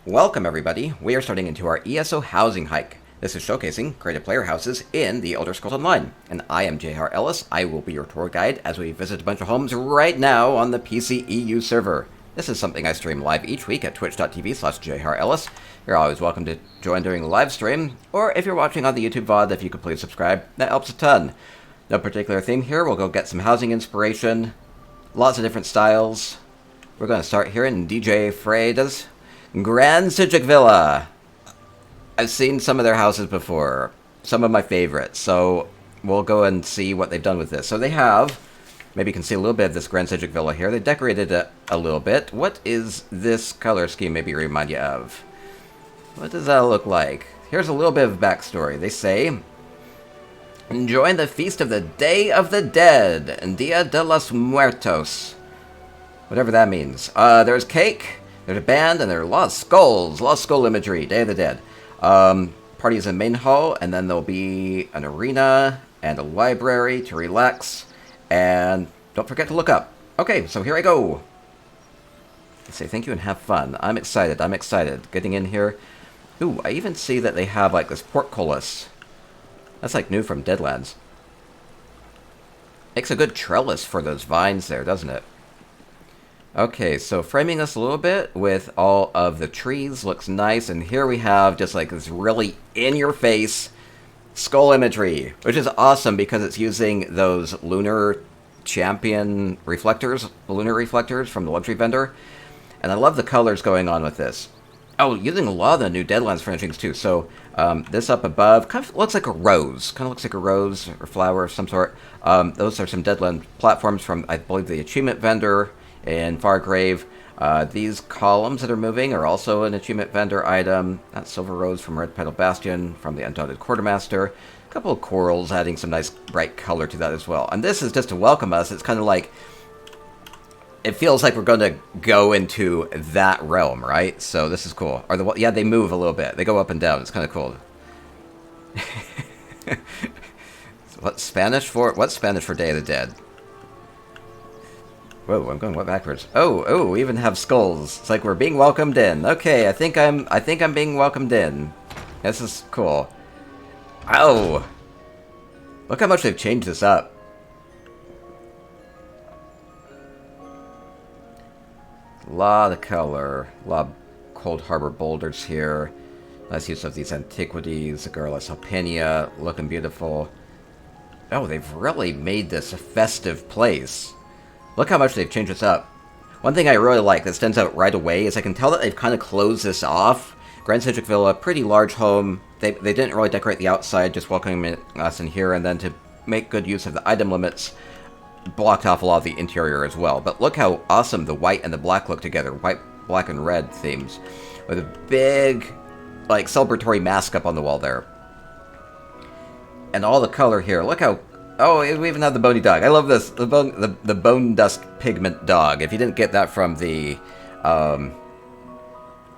Welcome everybody, we are starting into our ESO housing hike. This is showcasing creative player houses in the Elder Scrolls Online, and I am J.R. Ellis. I will be your tour guide as we visit a bunch of homes right now on the PC EU server. This is something I stream live each week at twitch.tv/JREllis. You're always welcome to join during the live stream, or if you're watching on the YouTube VOD, if you could please subscribe, that helps a ton. No particular theme here, we'll go get some housing inspiration, lots of different styles. We're going to start here in DJfriede's Grand Psijic Villa. I've seen some of their houses before, some of my favorites, so we'll go and see what they've done with this. So they have, maybe you can see a little bit of this Grand Psijic Villa here. They decorated it a little bit. What is this color scheme maybe remind you of? What does that look like? Here's a little bit of backstory. They say, enjoying the feast of the Day of the Dead, Dia de los Muertos. Whatever that means. There's cake, there's a band, and there are a lot of skulls, a lot of skull imagery, Day of the Dead. Parties in main hall, and then there'll be an arena and a library to relax, and don't forget to look up. Okay, so here I go. I say thank you and have fun. I'm excited, Getting in here. Ooh, I even see that they have like this portcullis. That's like new from Deadlands. Makes a good trellis for those vines there, doesn't it? Okay, so framing this a little bit with all of the trees looks nice, and here we have just like this really in-your-face skull imagery, which is awesome because it's using those Lunar champion reflectors, lunar reflectors from the luxury vendor, and I love the colors going on with this. Oh, using a lot of the new Deadlands furnishings too. So this up above kind of looks like a rose, or flower of some sort. Those are some Deadland platforms from, I believe, the achievement vendor in Fargrave. These columns that are moving are also an achievement vendor item. That silver rose from Red Petal Bastion from the Undaunted Quartermaster. A couple of corals adding some nice bright color to that as well. And this is just to welcome us. It's kind of like, it feels like we're going to go into that realm, right? So this is cool. Yeah, they move a little bit. They go up and down. It's kind of cool. What's Spanish for Day of the Dead? Whoa, I'm going backwards. Oh, we even have skulls. It's like we're being welcomed in. Okay, I think I'm being welcomed in. This is cool. Oh! Look how much they've changed this up. A lot of color. A lot of Cold Harbor boulders here. Nice use of these antiquities. The Garrulus Alpinia, looking beautiful. Oh, they've really made this a festive place. Look how much they've changed this up. One thing I really like that stands out right away is I can tell that they've kind of closed this off. Grand Psijic Villa, pretty large home. They didn't really decorate the outside, just welcoming us in here, and then to make good use of the item limits, blocked off a lot of the interior as well. But look how awesome the white and the black look together. White, black, and red themes. With a big, like, celebratory mask up on the wall there. And all the color here. Look how... Oh, we even have the bony dog. I love this. The bone dust pigment dog. If you didn't get that from the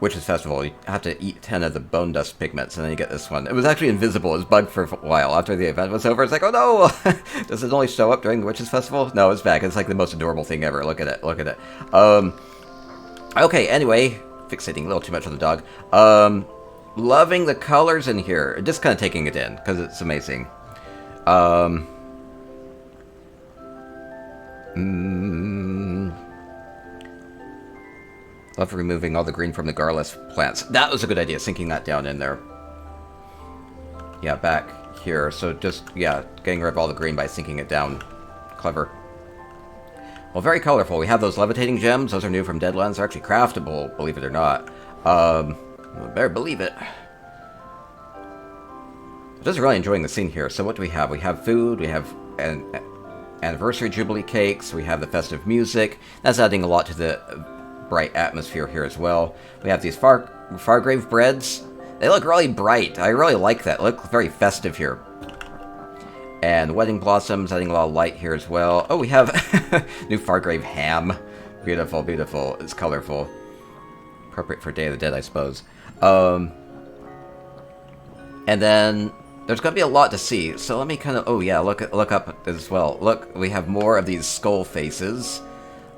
Witches Festival, you have to eat 10 of the bone dust pigments, and then you get this one. It was actually invisible. It was bugged for a while. After the event was over, it's like, oh no! Does it only show up during the Witches Festival? No, it's back. It's like the most adorable thing ever. Look at it. Okay, anyway. Fixating a little too much on the dog. Loving the colors in here. Just kind of taking it in, because it's amazing. Love removing all the green from the Garrulus plants. That was a good idea, sinking that down in there. Yeah, back here. So just, yeah, getting rid of all the green by sinking it down. Clever. Well, very colorful. We have those levitating gems. Those are new from Deadlands. They're actually craftable, believe it or not. Better believe it. I'm just really enjoying the scene here. So what do we have? We have food. We have an anniversary jubilee cakes. We have the festive music. That's adding a lot to the bright atmosphere here as well. We have these Fargrave breads. They look really bright. I really like that. They look very festive here. And wedding blossoms, adding a lot of light here as well. Oh, we have new Fargrave ham. Beautiful, beautiful. It's colorful. Appropriate for Day of the Dead, I suppose. And then there's going to be a lot to see. So let me kind of... Oh, yeah, look up as well. Look, we have more of these skull faces.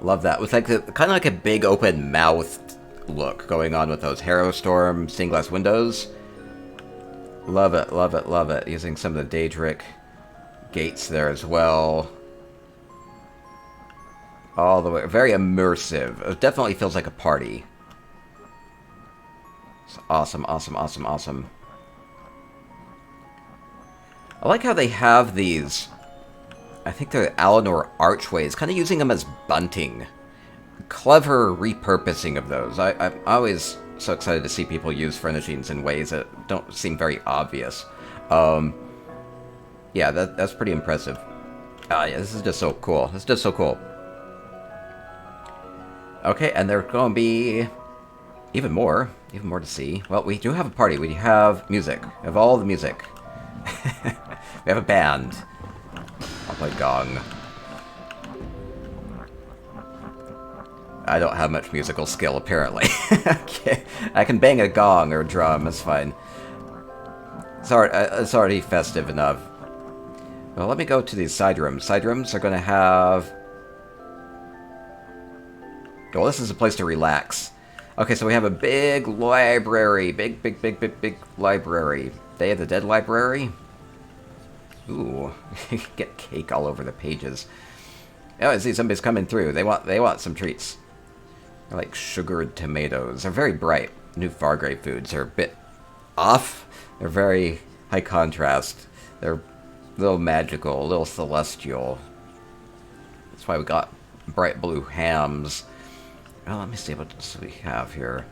Love that. With like kind of like a big open mouth look going on with those Harrow Storm stained glass windows. Love it, love it, love it. Using some of the Daedric gates there as well. All the way. Very immersive. It definitely feels like a party. It's awesome, awesome, awesome, awesome. I like how they have these, I think they're Alinor archways, kind of using them as bunting. Clever repurposing of those. I'm always so excited to see people use furnishings in ways that don't seem very obvious. Yeah, that's pretty impressive. Yeah, this is just so cool. It's just so cool. Okay, and there's going to be even more to see. Well, we do have a party. We have music. We have all the music. We have a band. I'll play gong. I don't have much musical skill, apparently. Okay. I can bang a gong or a drum, that's fine. It's already festive enough. Well, let me go to these side rooms. Side rooms are going to have... Well, this is a place to relax. Okay, so we have a big library. Big library. Day of the Dead library. Ooh, get cake all over the pages. Oh, I see somebody's coming through. They want some treats. They're like sugared tomatoes. They're very bright. New Fargrave foods are a bit off. They're very high contrast. They're a little magical, a little celestial. That's why we got bright blue hams. Well, let me see what else we have here.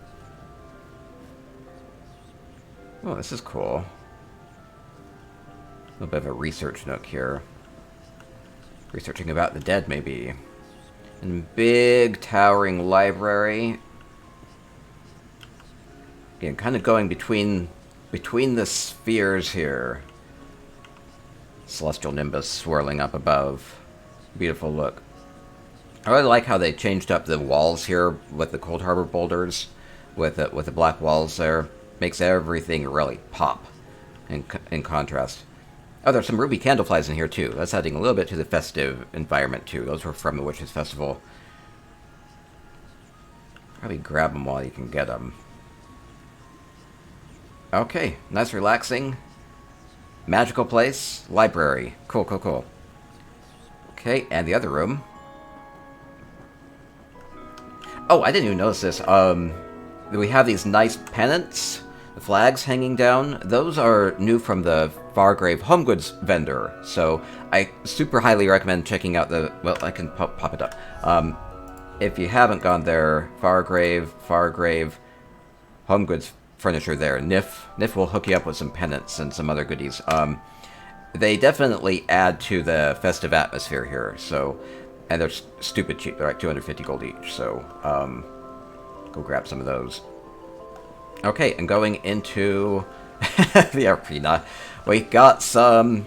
Oh, this is cool. A little bit of a research nook here. Researching about the dead, maybe. And big, towering library. Again, kind of going between the spheres here. Celestial nimbus swirling up above. Beautiful look. I really like how they changed up the walls here with the Cold Harbor boulders. With the black walls there. Makes everything really pop in contrast. Oh, there's some ruby candleflies in here, too. That's adding a little bit to the festive environment, too. Those were from the Witches' Festival. Probably grab them while you can get them. Okay, nice relaxing. Magical place. Library. Cool, cool, cool. Okay, and the other room. Oh, I didn't even notice this. We have these nice pennants. The flags hanging down, those are new from the Fargrave home goods vendor, so I super highly recommend checking out the... Well, I can pop it up. If you haven't gone there, Fargrave home goods furniture there, Nif will hook you up with some pennants and some other goodies. They definitely add to the festive atmosphere here, so... And they're stupid cheap, they're like 250 gold each, so go grab some of those. Okay, and going into the arena, we got some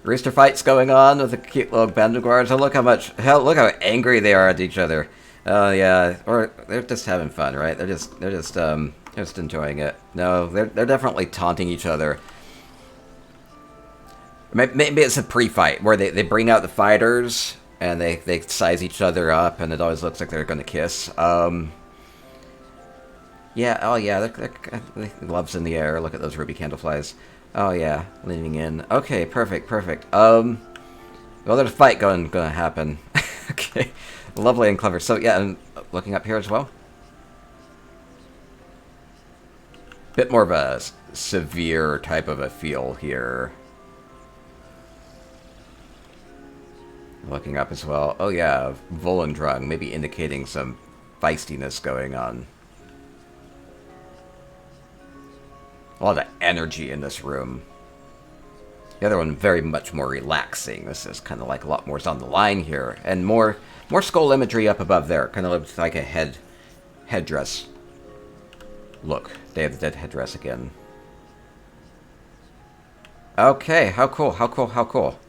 rooster fights going on with the cute little bandiguards. Oh, look how angry they are at each other. Oh yeah, or they're just having fun, right? They're just enjoying it. No, they're definitely taunting each other. Maybe it's a pre-fight where they bring out the fighters and they size each other up, and it always looks like they're going to kiss. Yeah, oh yeah, gloves in the air. Look at those ruby candleflies. Oh yeah, leaning in. Okay, perfect. Well, there's a fight gonna happen. Okay, lovely and clever. So yeah, and looking up here as well. Bit more of a severe type of a feel here. Looking up as well. Oh yeah, Volendrung, maybe indicating some feistiness going on. A lot of energy in this room. The other one very much more relaxing. This is kind of like a lot more's on the line here. And more skull imagery up above there. Kind of looks like a headdress. Look, Day of the Dead headdress again. Okay, how cool.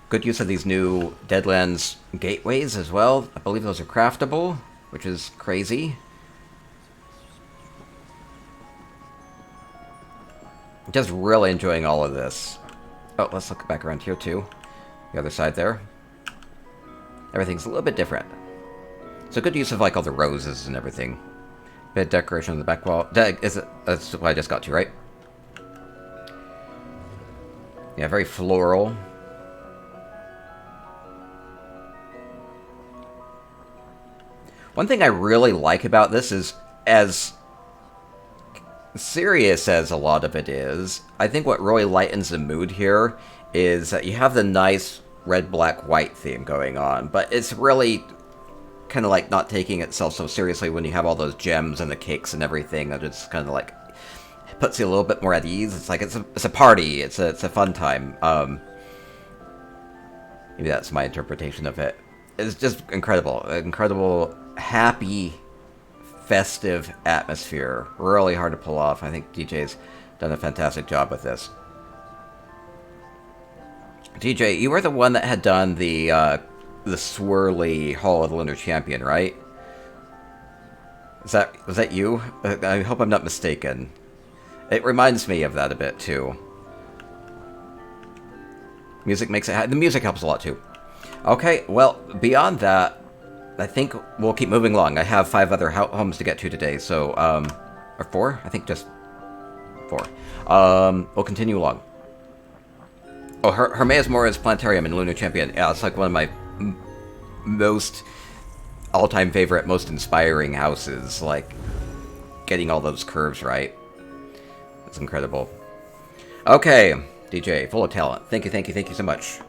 Good use of these new Deadlands gateways as well. I believe those are craftable, which is crazy. Just really enjoying all of this. Oh, let's look back around here too. The other side there. Everything's a little bit different. So good use of like all the roses and everything. Bit of decoration on the back wall. That's what I just got to, right? Yeah, very floral. One thing I really like about this is, as serious as a lot of it is, I think what really lightens the mood here is that you have the nice red, black, white theme going on, but it's really kind of like not taking itself so seriously when you have all those gems and the cakes and everything. That it's kind of like puts you a little bit more at ease. It's like it's a party. It's a fun time. Maybe that's my interpretation of it. It's just incredible, happy, festive atmosphere. Really hard to pull off. I think DJ's done a fantastic job with this. DJ, you were the one that had done the swirly Hall of the Lunar Champion, right? Was that you? I hope I'm not mistaken. It reminds me of that a bit too. Music makes it. The music helps a lot too. Okay, well, beyond that, I think we'll keep moving along. I have 5 other homes to get to today, so or 4? I think just 4. We'll continue along. Oh, Hermaeus Mora's Planetarium in Lunar Champion. Yeah, it's like one of my most all-time favorite, most inspiring houses. Like, getting all those curves right. It's incredible. Okay, DJ, full of talent. Thank you so much.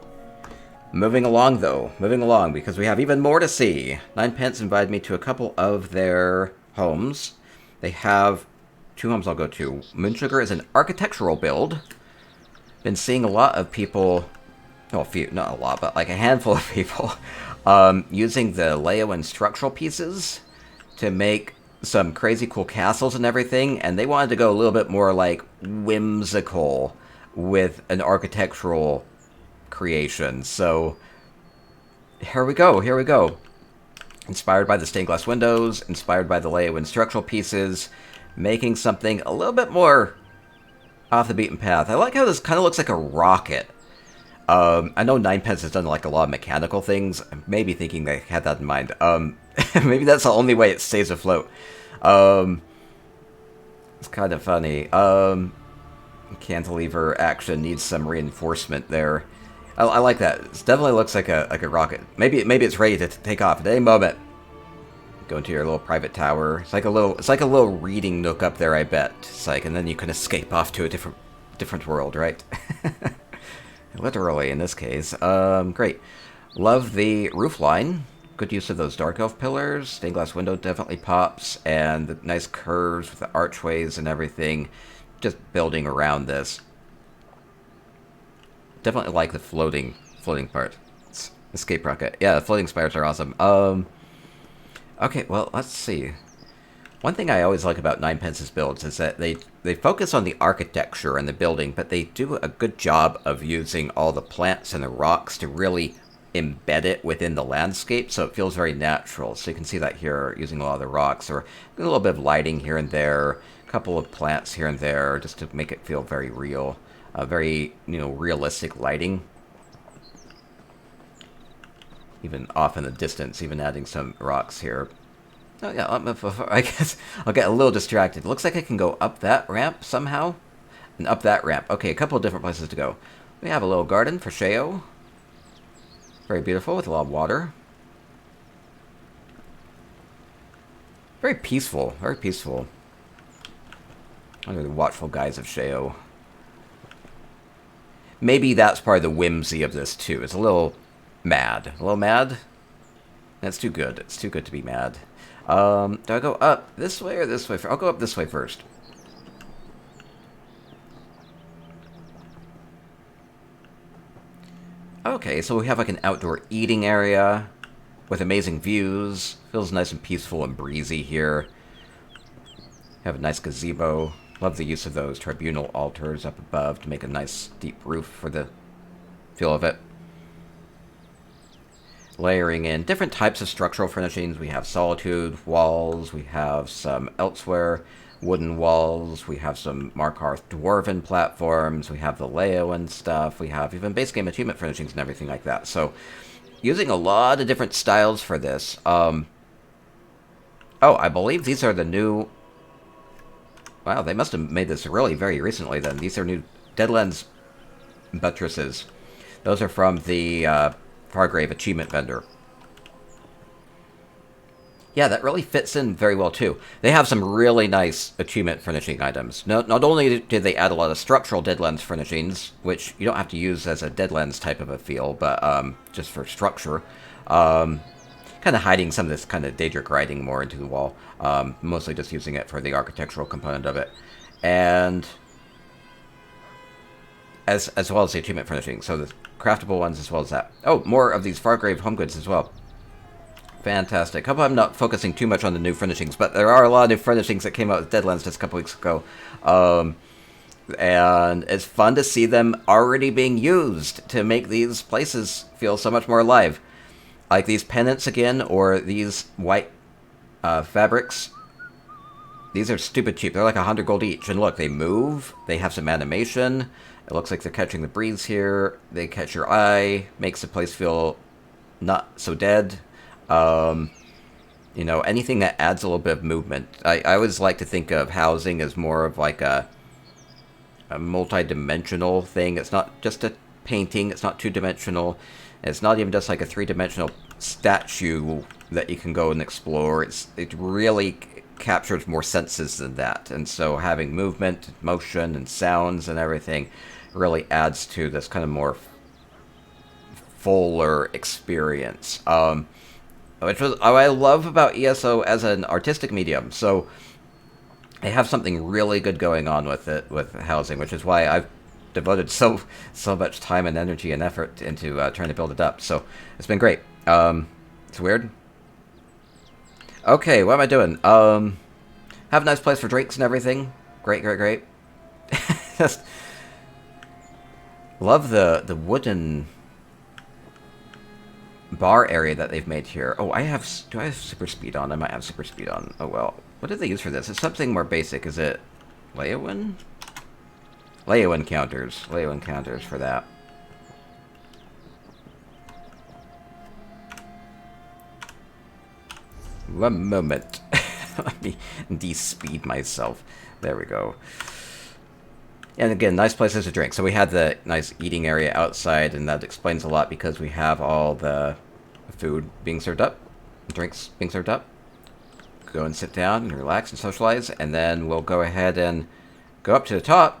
Moving along, though. Moving along, because we have even more to see. Ninepence invited me to a couple of their homes. They have 2 homes I'll go to. Moonsugar is an architectural build. Been seeing a lot of people, well, a few, not a lot, but like a handful of people, using the Leo and structural pieces to make some crazy cool castles and everything, and they wanted to go a little bit more like whimsical with an architectural creation. So here we go. Inspired by the stained glass windows, inspired by the Leo and structural pieces, making something a little bit more off the beaten path. I like how this kind of looks like a rocket. I know Ninepence has done like a lot of mechanical things. Maybe thinking they had that in mind. Maybe that's the only way it stays afloat. It's kind of funny. Cantilever action needs some reinforcement there. I like that. It definitely looks like a rocket. Maybe it's ready to take off at any moment. Go into your little private tower. It's like a little reading nook up there, I bet. It's like, and then you can escape off to a different world, right? Literally, in this case. Great. Love the roof line. Good use of those dark elf pillars. Stained glass window definitely pops, and the nice curves with the archways and everything. Just building around this. Definitely like the floating part. Escape rocket. Yeah, the floating spires are awesome. Okay, well, let's see. One thing I always like about Ninepence's builds is that they focus on the architecture and the building, but they do a good job of using all the plants and the rocks to really embed it within the landscape, so it feels very natural. So you can see that here, using a lot of the rocks, or a little bit of lighting here and there, a couple of plants here and there, just to make it feel very real. Very, realistic lighting. Even off in the distance, even adding some rocks here. Oh yeah, I guess I'll get a little distracted. Looks like I can go up that ramp somehow. And up that ramp. Okay, a couple of different places to go. We have a little garden for Sheo. Very beautiful, with a lot of water. Very peaceful, very peaceful. Under the watchful guise of Sheo. Maybe that's part of the whimsy of this, too. It's a little mad. A little mad? That's too good. It's too good to be mad. Do I go up this way or this way? I'll go up this way first. Okay, so we have like an outdoor eating area with amazing views. Feels nice and peaceful and breezy here. Have a nice gazebo. Love the use of those tribunal altars up above to make a nice deep roof for the feel of it. Layering in different types of structural furnishings. We have solitude walls, we have some elsewhere wooden walls, we have some Markarth dwarven platforms, we have the Leo and stuff, we have even base game achievement furnishings and everything like that. So, using a lot of different styles for this. Oh, I believe these are the new... Wow, they must have made this really very recently then. These are new Deadlands buttresses. Those are from the Fargrave Achievement Vendor. Yeah, that really fits in very well too. They have some really nice achievement furnishing items. Not only did they add a lot of structural Deadlands furnishings, which you don't have to use as a Deadlands type of a feel, but just for structure. Kind of hiding some of this kind of Daedric writing more into the wall. Mostly just using it for the architectural component of it. And as well as the achievement furnishing. So the craftable ones as well as that. Oh, more of these Fargrave home goods as well. Fantastic. Hope I'm not focusing too much on the new furnishings, but there are a lot of new furnishings that came out with Deadlands just a couple weeks ago. And it's fun to see them already being used to make these places feel so much more alive. Like these pennants again, or these white fabrics. These are stupid cheap. They're like 100 gold each. And look, they move. They have some animation. It looks like they're catching the breeze here. They catch your eye. Makes the place feel not so dead. You know, anything that adds a little bit of movement. I always like to think of housing as more of like a multi-dimensional thing. It's not just a painting. It's not two-dimensional. It's not even just like a three-dimensional statue that you can go and explore. It really captures more senses than that. And so having movement, motion, and sounds and everything really adds to this kind of more fuller experience. Which was I love about ESO as an artistic medium. So they have something really good going on with it, with housing, which is why I've devoted so much time and energy and effort into trying to build it up. So it's been great. It's weird. Okay, what am I doing? Have a nice place for drinks and everything. Great. Just love the wooden bar area that they've made here. Oh, do I have super speed on? I might have super speed on. Oh well. What did they use for this? It's something more basic. Is it Leowin? Leowin counters. Leowin counters for that. One moment. Let me de-speed myself. There we go. And again, nice places to drink. So we had the nice eating area outside, and that explains a lot because we have all the food being served up, drinks being served up. Go and sit down and relax and socialize, and then we'll go ahead and go up to the top.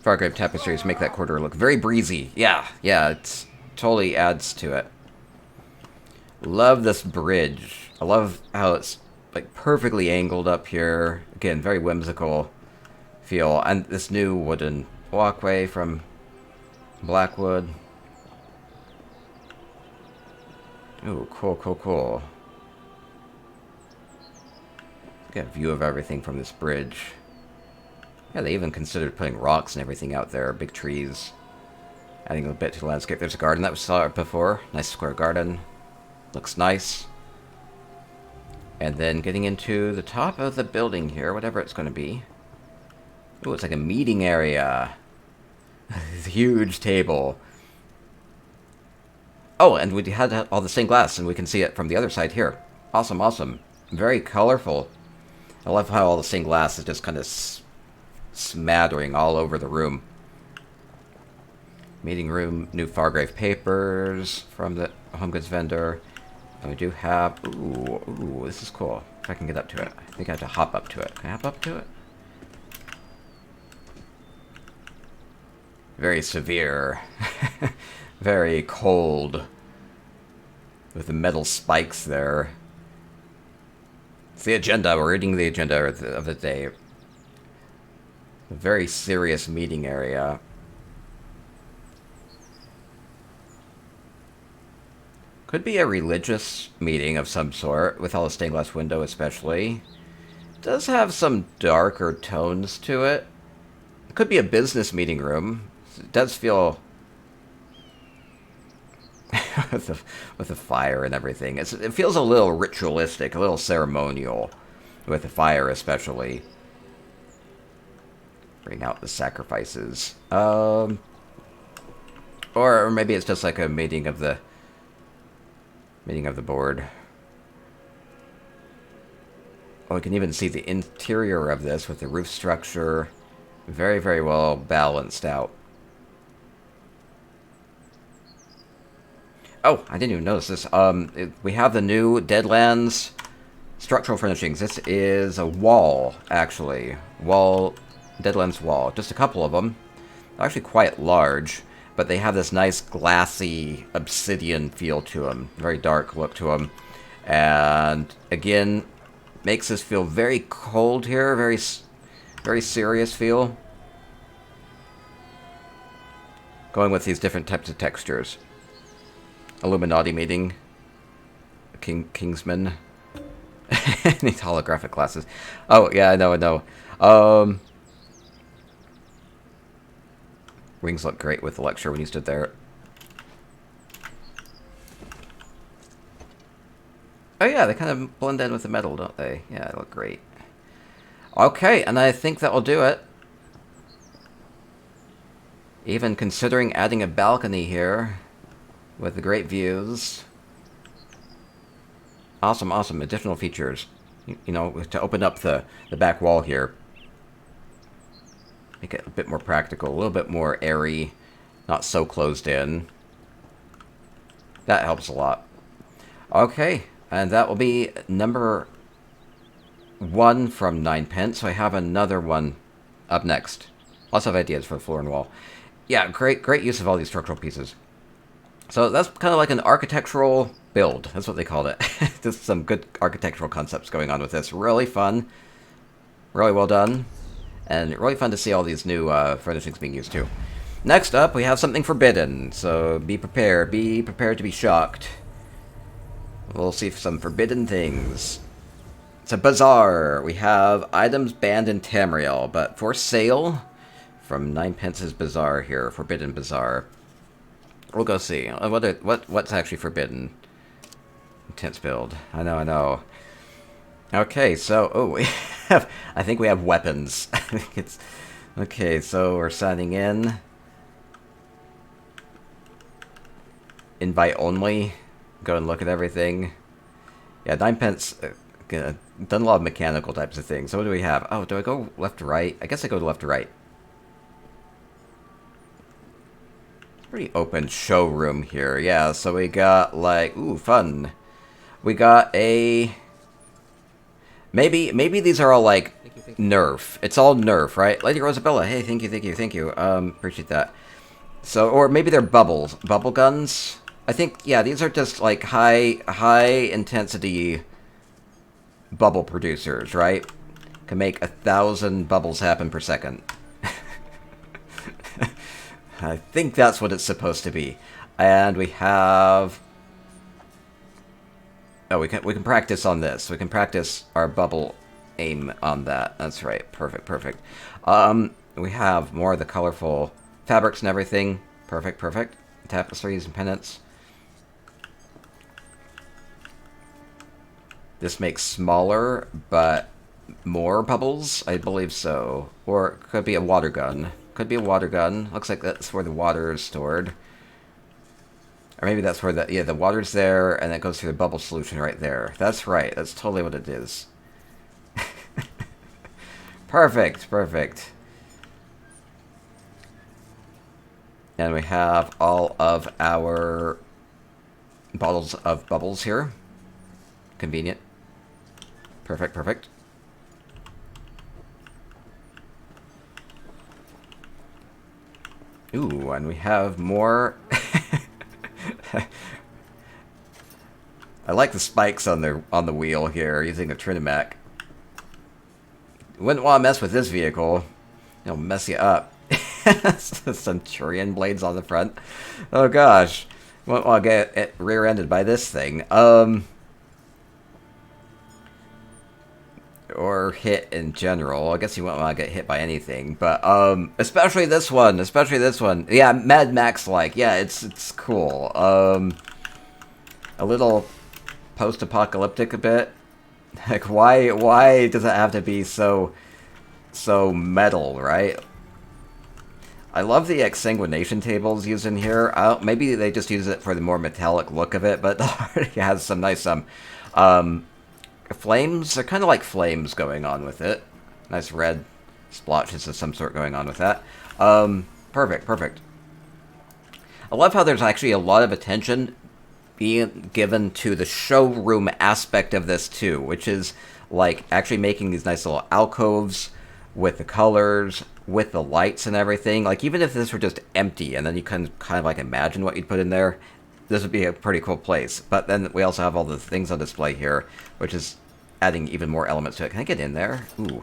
Fargrave tapestries make that corridor look very breezy. Yeah, it totally adds to it. Love this bridge. I love how it's like perfectly angled up here. Again, very whimsical feel. And this new wooden walkway from Blackwood. Ooh, cool. Get a view of everything from this bridge. Yeah, they even considered putting rocks and everything out there, big trees. Adding a bit to the landscape. There's a garden that we saw before. Nice square garden. Looks nice. And then getting into the top of the building here, whatever it's going to be. Ooh, it's like a meeting area. Huge table. Oh, and we had all the stained glass, and we can see it from the other side here. Awesome. Very colorful. I love how all the stained glass is just kind of smattering all over the room. Meeting room, new Fargrave papers from the home goods vendor. And we do have... Ooh, this is cool. If I can get up to it. I think I have to hop up to it. Can I hop up to it? Very severe. Very cold. With the metal spikes there. It's the agenda. We're reading the agenda of the day. A very serious meeting area. Could be a religious meeting of some sort, with all the stained glass window especially. It does have some darker tones to it. It could be a business meeting room. It does feel... with the fire and everything. It feels a little ritualistic, a little ceremonial, with the fire especially. Bring out the sacrifices. Or maybe it's just like a meeting of the board. Oh, we can even see the interior of this with the roof structure. Very, very well balanced out. Oh, I didn't even notice this. We have the new Deadlands structural furnishings. This is a wall, actually. Deadlands wall. Just a couple of them. They're actually quite large, but they have this nice glassy obsidian feel to them. Very dark look to them. And, again, makes us feel very cold here. Very, very serious feel. Going with these different types of textures. Illuminati meeting. Kingsman. These holographic glasses. Oh, yeah, I know. Wings look great with the lecture when you stood there. Oh yeah, they kind of blend in with the metal, don't they? Yeah, they look great. Okay, and I think that will do it. Even considering adding a balcony here with the great views. Awesome, awesome. Additional features. You know, to open up the back wall here. Make it a bit more practical, a little bit more airy, not so closed in. That helps a lot. Okay, and that will be number 1 from Ninepence. So I have another one up next. Lots of ideas for the floor and wall. Yeah, great use of all these structural pieces. So that's kind of like an architectural build. That's what they called it. Just some good architectural concepts going on with this. Really fun. Really well done. And really fun to see all these new furnishings being used too. Next up, we have something forbidden. So be prepared. Be prepared to be shocked. We'll see some forbidden things. It's a bazaar. We have items banned in Tamriel, but for sale from Ninepence's Bazaar here. Forbidden Bazaar. We'll go see. What's actually forbidden? Intense build. I know. Okay, so we have. I think we have weapons. I think it's okay. So we're signing in. Invite only. Go and look at everything. Yeah, Ninepence done a lot of mechanical types of things. So what do we have? Oh, do I go left to right? I guess I go left to right. Pretty open showroom here. Yeah, so we got like, ooh, fun. We got a maybe these are all like Nerf. It's all Nerf, right? Lady Rosabella, hey, thank you. Appreciate that. So, or maybe they're bubble guns. I think, yeah, these are just like high intensity bubble producers, right? Can make 1,000 bubbles happen per second. I think that's what it's supposed to be. And we have... Oh, we can practice on this. We can practice our bubble aim on that. That's right. Perfect. We have more of the colorful fabrics and everything. Perfect. Tapestries and pendants. This makes smaller, but more bubbles? I believe so. Or it could be a water gun. Could be a water gun. Looks like that's where the water is stored. Or maybe that's where the water's there, and it goes through the bubble solution right there. That's right. That's totally what it is. Perfect. And we have all of our bottles of bubbles here. Convenient. Perfect. Ooh, and we have more... I like the spikes on the wheel here, using a Trinamac. Wouldn't want to mess with this vehicle. It'll mess you up. Centurion blades on the front. Oh gosh. Wouldn't want to get rear-ended by this thing. Or hit in general. I guess you wouldn't want to get hit by anything, but especially this one. Yeah, Mad Max-like. Yeah, it's cool. A little post-apocalyptic a bit. Like, why does it have to be so metal, right? I love the exsanguination tables used in here. Maybe they just use it for the more metallic look of it, but it already has some nice flames. They're kind of like flames going on with it. Nice red splotches of some sort going on with that. Perfect, perfect. I love how there's actually a lot of attention being given to the showroom aspect of this too, which is like actually making these nice little alcoves with the colors, with the lights and everything. Like even if this were just empty and then you can kind of like imagine what you'd put in there, this would be a pretty cool place. But then we also have all the things on display here, which is adding even more elements to it. Can I get in there? Ooh.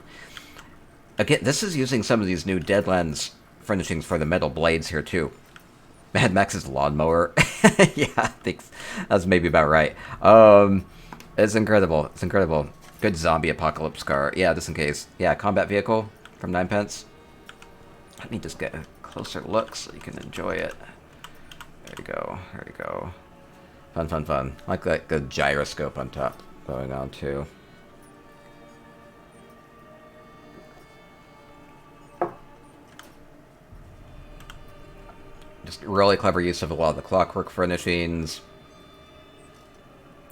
Again, this is using some of these new Deadlands furnishings for the metal blades here too. Mad Max's lawnmower. Yeah, I think that's maybe about right. It's incredible. It's incredible. Good zombie apocalypse car. Yeah, just in case. Yeah, combat vehicle from Ninepence. Let me just get a closer look so you can enjoy it. There you go. There you go. Fun, fun, fun. I like that good gyroscope on top going on too. Just really clever use of a lot of the clockwork furnishings,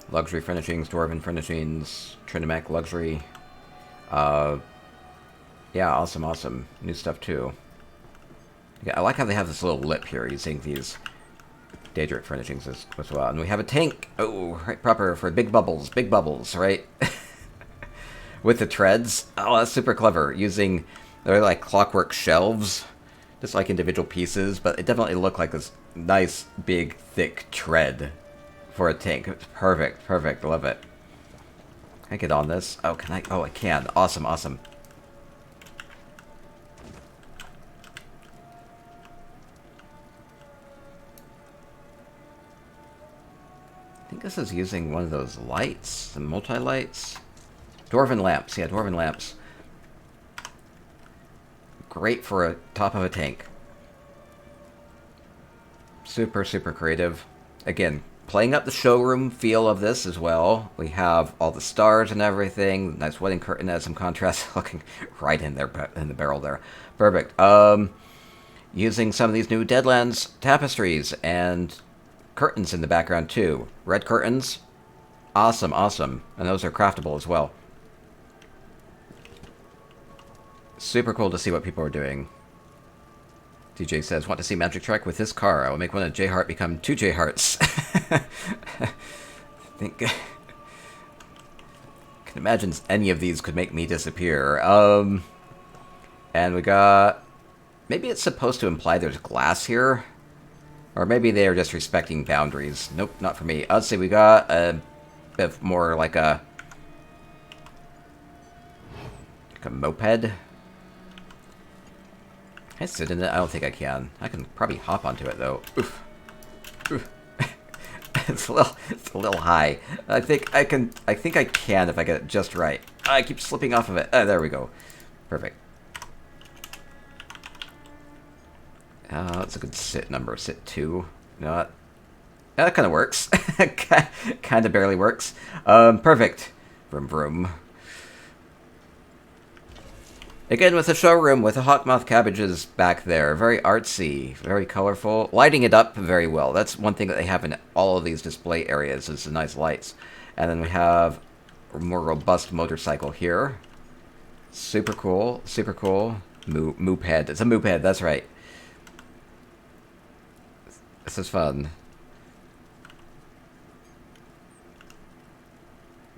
luxury furnishings, dwarven furnishings, Trinimec luxury. Yeah, awesome, awesome. New stuff too. Yeah, I like how they have this little lip here using these Daedric furnishings as well. And we have a tank. Oh, right, proper for big bubbles, right? With the treads. Oh, that's super clever. Using, they're like clockwork shelves. Just like individual pieces, but it definitely looked like this nice, big, thick tread for a tank. It's perfect, perfect. Love it. Can I get on this? Oh, can I? Oh, I can. Awesome, awesome. I think this is using one of those lights, some multi-lights. Dwarven lamps, yeah, dwarven lamps. Great for a top of a tank. Super, super creative. Again, playing up the showroom feel of this as well. We have all the stars and everything. Nice wedding curtain has some contrast looking right in there in the barrel there. Perfect. Using some of these new Deadlands tapestries and curtains in the background too. Red curtains. Awesome, awesome. And those are craftable as well. Super cool to see what people are doing. DJ says, want to see Magic Trek with this car. I will make one of J-Heart become 2 J-Hearts. I think... can imagine any of these could make me disappear. And we got... Maybe it's supposed to imply there's glass here. Or maybe they are just respecting boundaries. Nope, not for me. I'd say we got a bit more like a moped. Can I sit in it? I don't think I can. I can probably hop onto it though. Oof. Oof. It's a little high. I think I can if I get it just right. I keep slipping off of it. There we go. Perfect. That's a good sit number. Sit 2. You know what? Yeah, that kind of works. Kind of barely works. Perfect. Vroom vroom. Again, with the showroom, with the hawkmouth cabbages back there. Very artsy, very colorful. Lighting it up very well. That's one thing that they have in all of these display areas is the nice lights. And then we have a more robust motorcycle here. Super cool, super cool. Moped. It's a moped, that's right. This is fun.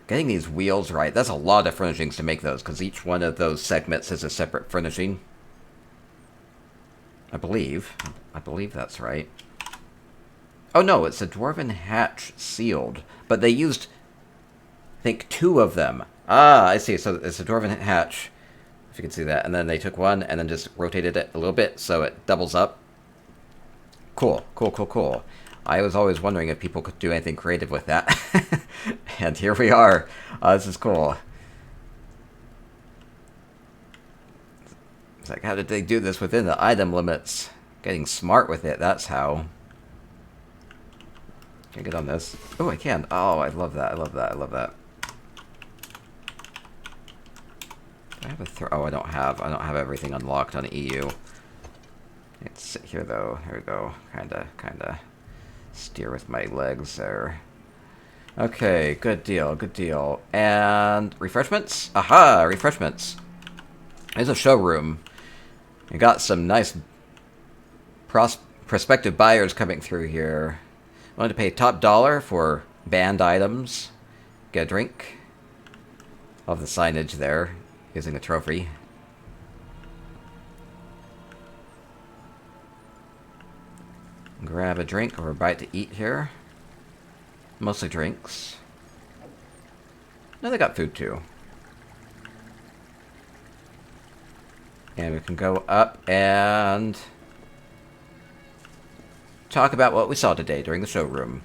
Getting these wheels right, that's a lot of furnishings to make those, because each one of those segments is a separate furnishing. I believe that's right. Oh no, it's a Dwarven hatch sealed, but they used, I think, 2 of them. Ah, I see, so it's a Dwarven hatch, if you can see that, and then they took one and then just rotated it a little bit so it doubles up. Cool, cool, cool, cool. I was always wondering if people could do anything creative with that. And here we are. This is cool. It's like, how did they do this within the item limits? Getting smart with it, that's how. Can I get on this? Oh, I can. Oh, I love that, I love that, I love that. Do I have a oh, I don't have everything unlocked on EU. Let's sit here though. Here we go. Kinda steer with my legs there. Okay, good deal, good deal. And refreshments? Aha, refreshments. There's a showroom. You got some nice prospective buyers coming through here. Wanted to pay top dollar for banned items. Get a drink. Love the signage there, using the trophy. Grab a drink or a bite to eat here. Mostly drinks. No, they got food too. And we can go up and talk about what we saw today during the showroom.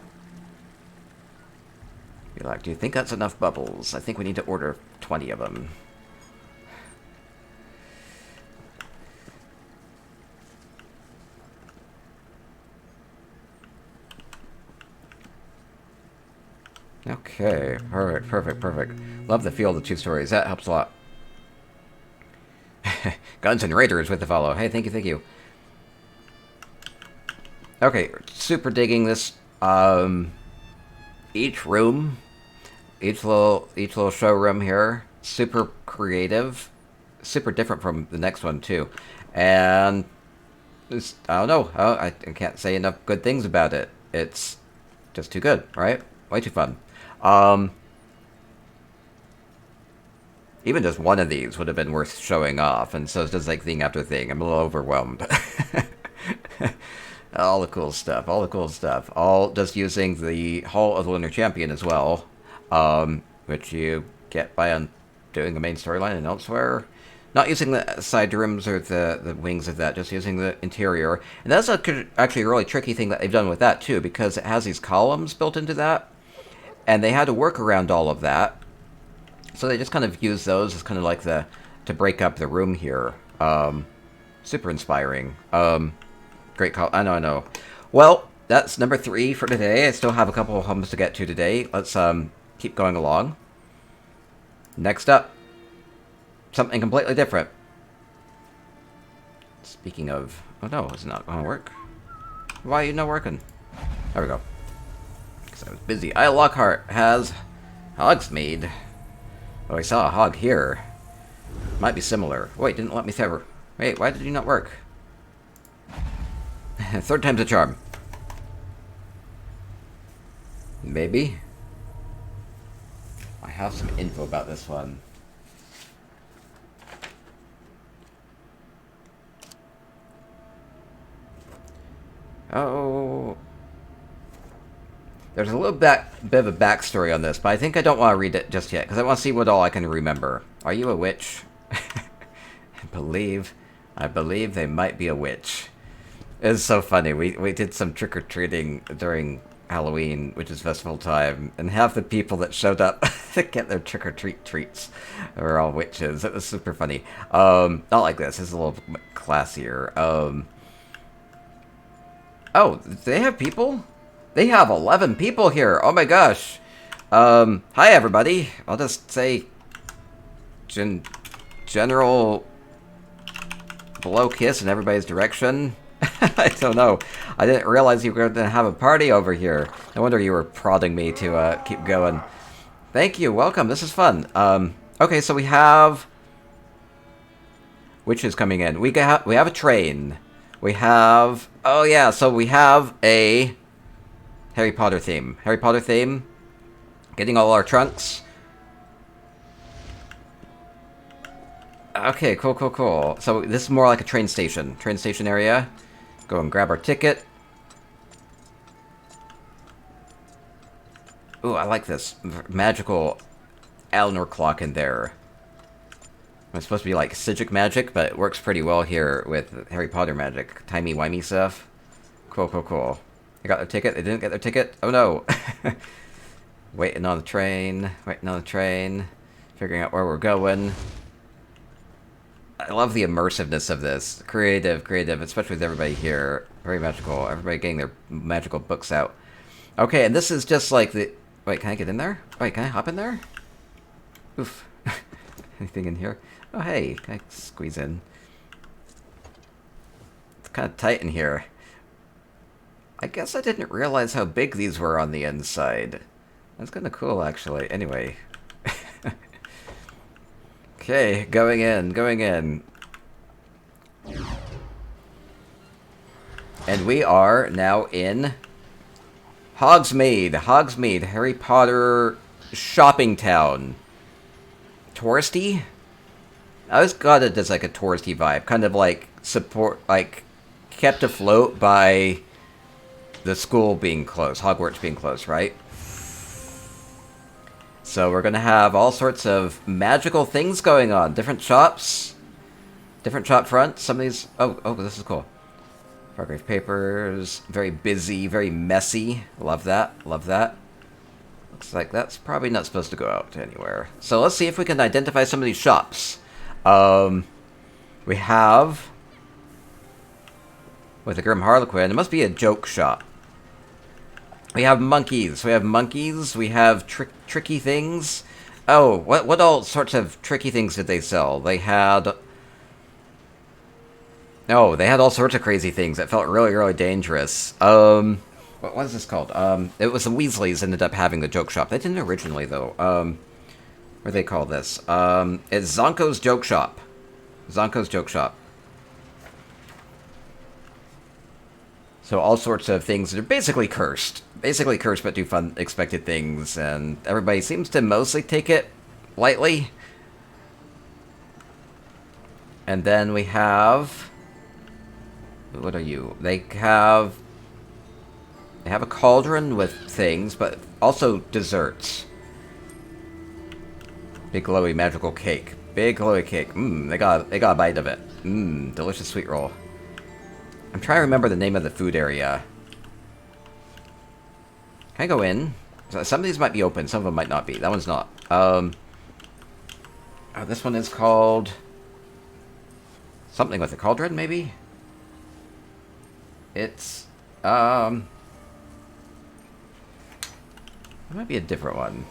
You're like, do you think that's enough bubbles? I think we need to order 20 of them. Okay, perfect, perfect, perfect. Love the feel of the two stories. That helps a lot. Guns and Raiders with the follow. Hey, thank you, thank you. Okay, super digging this. Each room, each little showroom here, super creative, super different from the next one too, and it's, I don't know. I can't say enough good things about it. It's just too good, right? Way too fun. Even just one of these would have been worth showing off, and so it's just like thing after thing. I'm a little overwhelmed. All the cool stuff, all the cool stuff. All just using the Hall of the Lunar Champion as well, which you get by doing the main storyline and elsewhere. Not using the side rooms or the wings of that, just using the interior. And that's actually a really tricky thing that they've done with that too, because it has these columns built into that, and they had to work around all of that. So they just kind of use those as kind of like to break up the room here. Super inspiring. Great call. I know. Well, that's number 3 for today. I still have a couple of homes to get to today. Let's keep going along. Next up, something completely different. Speaking of... Oh no, it's not going to work. Why are you not working? There we go. Because I was busy. Ayalockheart has Hogsmeade. Oh, I saw a hog here. Might be similar. Wait, didn't let me through. Wait, why did you not work? Third time's a charm. Maybe. I have some info about this one. Oh. There's a little bit of a backstory on this, but I think I don't want to read it just yet, because I want to see what all I can remember. Are you a witch? I believe they might be a witch. It's so funny. We did some trick-or-treating during Halloween, which is festival time, and half the people that showed up to get their trick-or-treat treats were all witches. It was super funny. Not like this. This is a little classier. Oh, they have people? They have 11 people here. Oh my gosh. Hi everybody. I'll just say general blow kiss in everybody's direction. I don't know. I didn't realize you were going to have a party over here. No wonder you were prodding me to keep going. Thank you. Welcome. This is fun. Okay, so we have witches coming in. We have a train. We have... Oh yeah, so we have a Harry Potter theme. Harry Potter theme. Getting all our trunks. Okay, cool. So this is more like a train station. Train station area. Go and grab our ticket. Ooh, I like this magical Eleanor clock in there. It's supposed to be like Psijic magic, but it works pretty well here with Harry Potter magic. Timey-wimey stuff. Cool. They got their ticket? They didn't get their ticket? Oh no! Waiting on the train. Figuring out where we're going. I love the immersiveness of this. Creative, especially with everybody here. Very magical. Everybody getting their magical books out. Okay, and this is just like the... Wait, can I get in there? Wait, can I hop in there? Oof. Anything in here? Oh, hey, can I squeeze in? It's kind of tight in here. I guess I didn't realize how big these were on the inside. That's kind of cool, actually. Anyway. Okay, going in, going in. And we are now in Hogsmeade. Hogsmeade, Harry Potter shopping town. Touristy? I always got it as like a touristy vibe. Kind of like kept afloat by the school being closed, Hogwarts being closed, right? So we're going to have all sorts of magical things going on. Different shops. Different shop fronts. Some of these... Oh, this is cool. Progress papers. Very busy, very messy. Love that. Love that. Looks like that's probably not supposed to go out anywhere. So let's see if we can identify some of these shops. We have... With the Grim Harlequin, it must be a joke shop. We have monkeys. We have monkeys. We have tricky things. Oh, what all sorts of tricky things did they sell? They had... Oh, they had all sorts of crazy things that felt really, really dangerous. What is this called? It was the Weasleys ended up having the joke shop. They didn't originally, though. What do they call this? It's Zonko's Joke Shop. Zonko's Joke Shop. So all sorts of things that are basically cursed. Basically cursed, but do fun, expected things. And everybody seems to mostly take it lightly. And then we have... What are you? They have a cauldron with things, but also desserts. Big glowy magical cake. Big glowy cake. They got a bite of it. Delicious sweet roll. I'm trying to remember the name of the food area. Can I go in? Some of these might be open, some of them might not be. That one's not. Oh, this one is called... Something with a cauldron, maybe? It's... It might be a different one.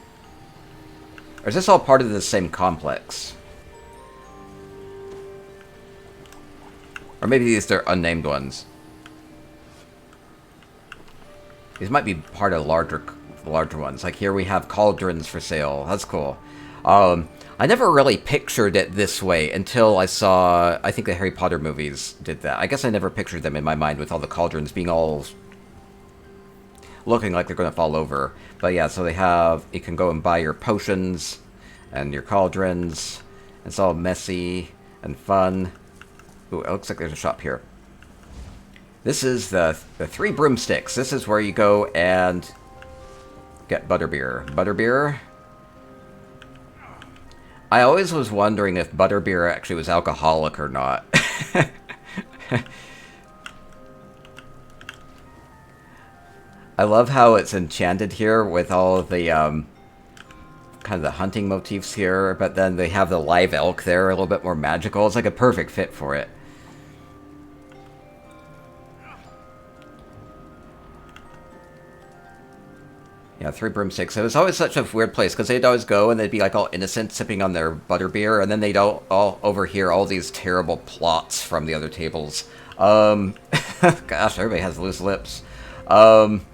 Or is this all part of the same complex? Or maybe these are unnamed ones. These might be part of larger ones. Like here we have cauldrons for sale. That's cool. I never really pictured it this way until I saw... I think the Harry Potter movies did that. I guess I never pictured them in my mind with all the cauldrons being all... looking like they're going to fall over. But yeah, so they have... You can go and buy your potions and your cauldrons. It's all messy and fun. Ooh, it looks like there's a shop here. This is the Three Broomsticks. This is where you go and get butterbeer. Butterbeer. I always was wondering if butterbeer actually was alcoholic or not. I love how it's enchanted here with all of the kind of the hunting motifs here, but then they have the live elk there, a little bit more magical. It's like a perfect fit for it. Yeah, Three Broomsticks. It was always such a weird place, because they'd always go and they'd be like all innocent, sipping on their butterbeer, and then they'd all overhear all these terrible plots from the other tables. Gosh, everybody has loose lips. Anything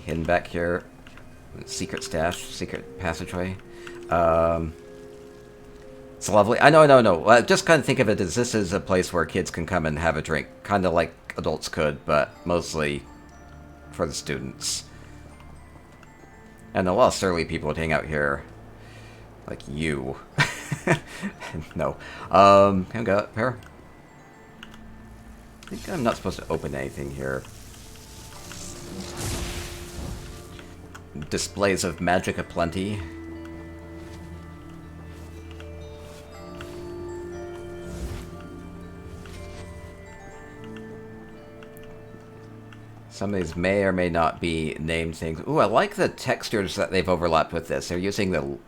hidden back here? Secret stash, secret passageway. It's lovely. I know. Well, just kind of think of it as this is a place where kids can come and have a drink, kind of like adults could, but mostly for the students. And a lot of surly people would hang out here. Like you. No. Can I go up here? I think I'm not supposed to open anything here. Displays of magic aplenty. Some of these may or may not be named things. Ooh, I like the textures that they've overlapped with this. They're using the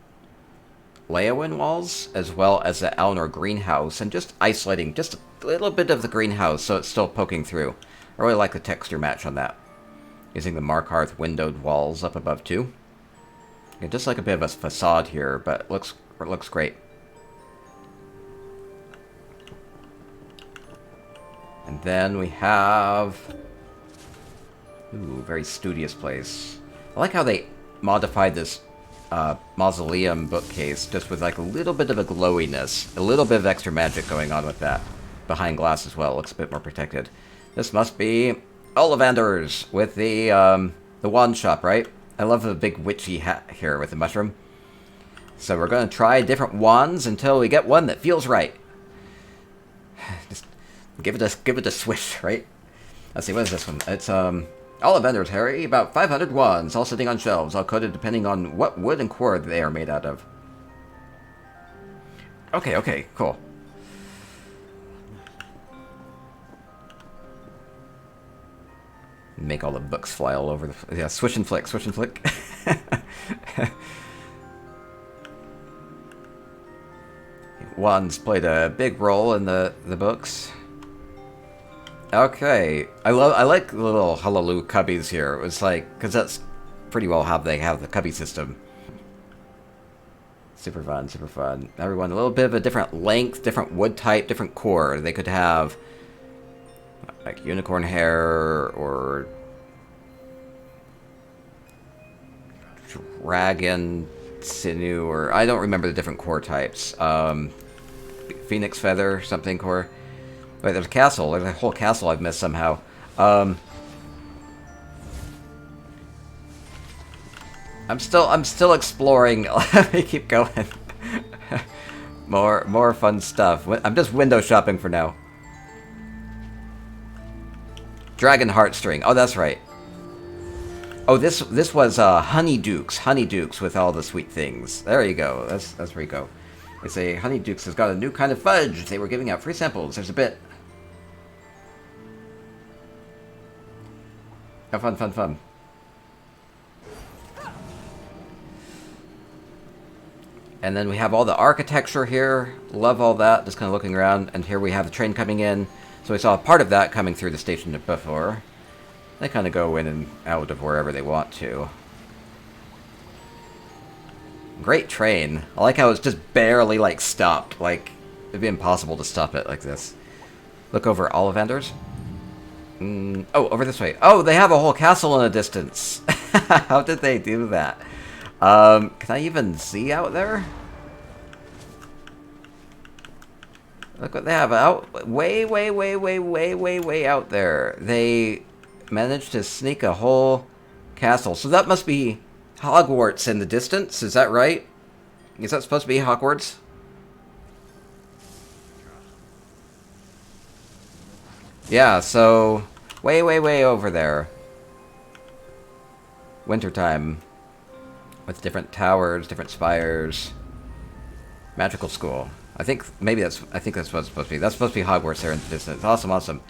Leyawen walls as well as the Eleanor greenhouse and just isolating just a little bit of the greenhouse so it's still poking through. I really like the texture match on that. Using the Markarth windowed walls up above too. Yeah, just like a bit of a facade here, but it looks great. And then we have... Ooh, very studious place. I like how they modified this mausoleum bookcase just with like a little bit of a glowiness, a little bit of extra magic going on with that. Behind glass as well, looks a bit more protected. This must be Ollivander's with the wand shop, right? I love the big witchy hat here with the mushroom. So we're going to try different wands until we get one that feels right. Just give it a swish, right? Let's see, what is this one? It's Ollivander's, Harry. About 500 wands, all sitting on shelves, all coded depending on what wood and cord they are made out of. Okay, cool. Make all the books fly all over the... Yeah, swish and flick, swish and flick. Wands played a big role in the books. Okay, I like the little Hallelujah cubbies here. It was like, because that's pretty well how they have the cubby system. Super fun, super fun. Everyone, a little bit of a different length, different wood type, different core. They could have like unicorn hair or dragon sinew, or I don't remember the different core types. Phoenix feather, something core. Wait, there's a castle. There's a whole castle I've missed somehow. I'm still exploring. Let me keep going. more fun stuff. I'm just window shopping for now. Dragon heartstring. Oh, that's right. Oh, this was Honeydukes with all the sweet things. There you go. That's where you go. They say Honeydukes has got a new kind of fudge. They were giving out free samples. There's a bit. Oh, fun. And then we have all the architecture here. Love all that. Just kind of looking around. And here we have the train coming in. So we saw part of that coming through the station before. They kind of go in and out of wherever they want to. Great train. I like how it's just barely, like, stopped. Like, it'd be impossible to stop it like this. Look over Ollivander's. Oh, over this way. Oh, they have a whole castle in the distance. How did they do that? Can I even see out there? Look what they have out. Way out there. They managed to sneak a whole castle. So that must be Hogwarts in the distance. Is that right? Is that supposed to be Hogwarts? Yeah, so way over there. Wintertime. With different towers, different spires. Magical school. I think that's what it's supposed to be. That's supposed to be Hogwarts there in the distance. Awesome.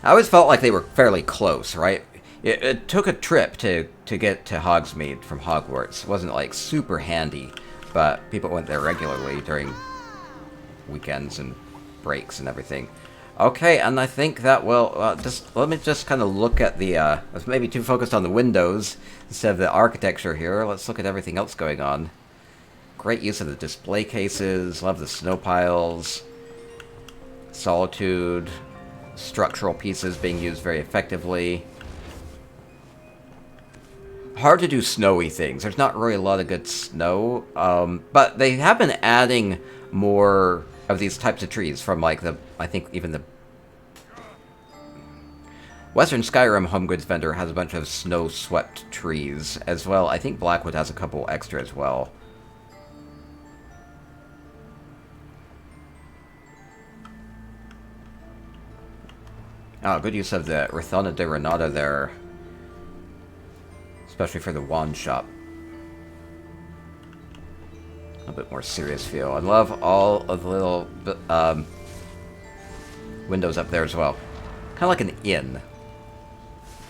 I always felt like they were fairly close, right? It took a trip to get to Hogsmeade from Hogwarts. It wasn't like super handy, but people went there regularly during weekends and breaks and everything. Okay, and I think that will let me just kind of look at the I was maybe too focused on the windows instead of the architecture here. Let's look at everything else going on. Great use of the display cases. Love the snow piles. Solitude. Structural pieces being used very effectively. Hard to do snowy things. There's not really a lot of good snow, but they have been adding more of these types of trees from like I think even the Western Skyrim home goods vendor has a bunch of snow-swept trees as well. I think Blackwood has a couple extra as well. Oh, good use of the Rithona de Renata there. Especially for the wand shop. A little bit more serious feel. I love all of the little windows up there as well. Kind of like an inn.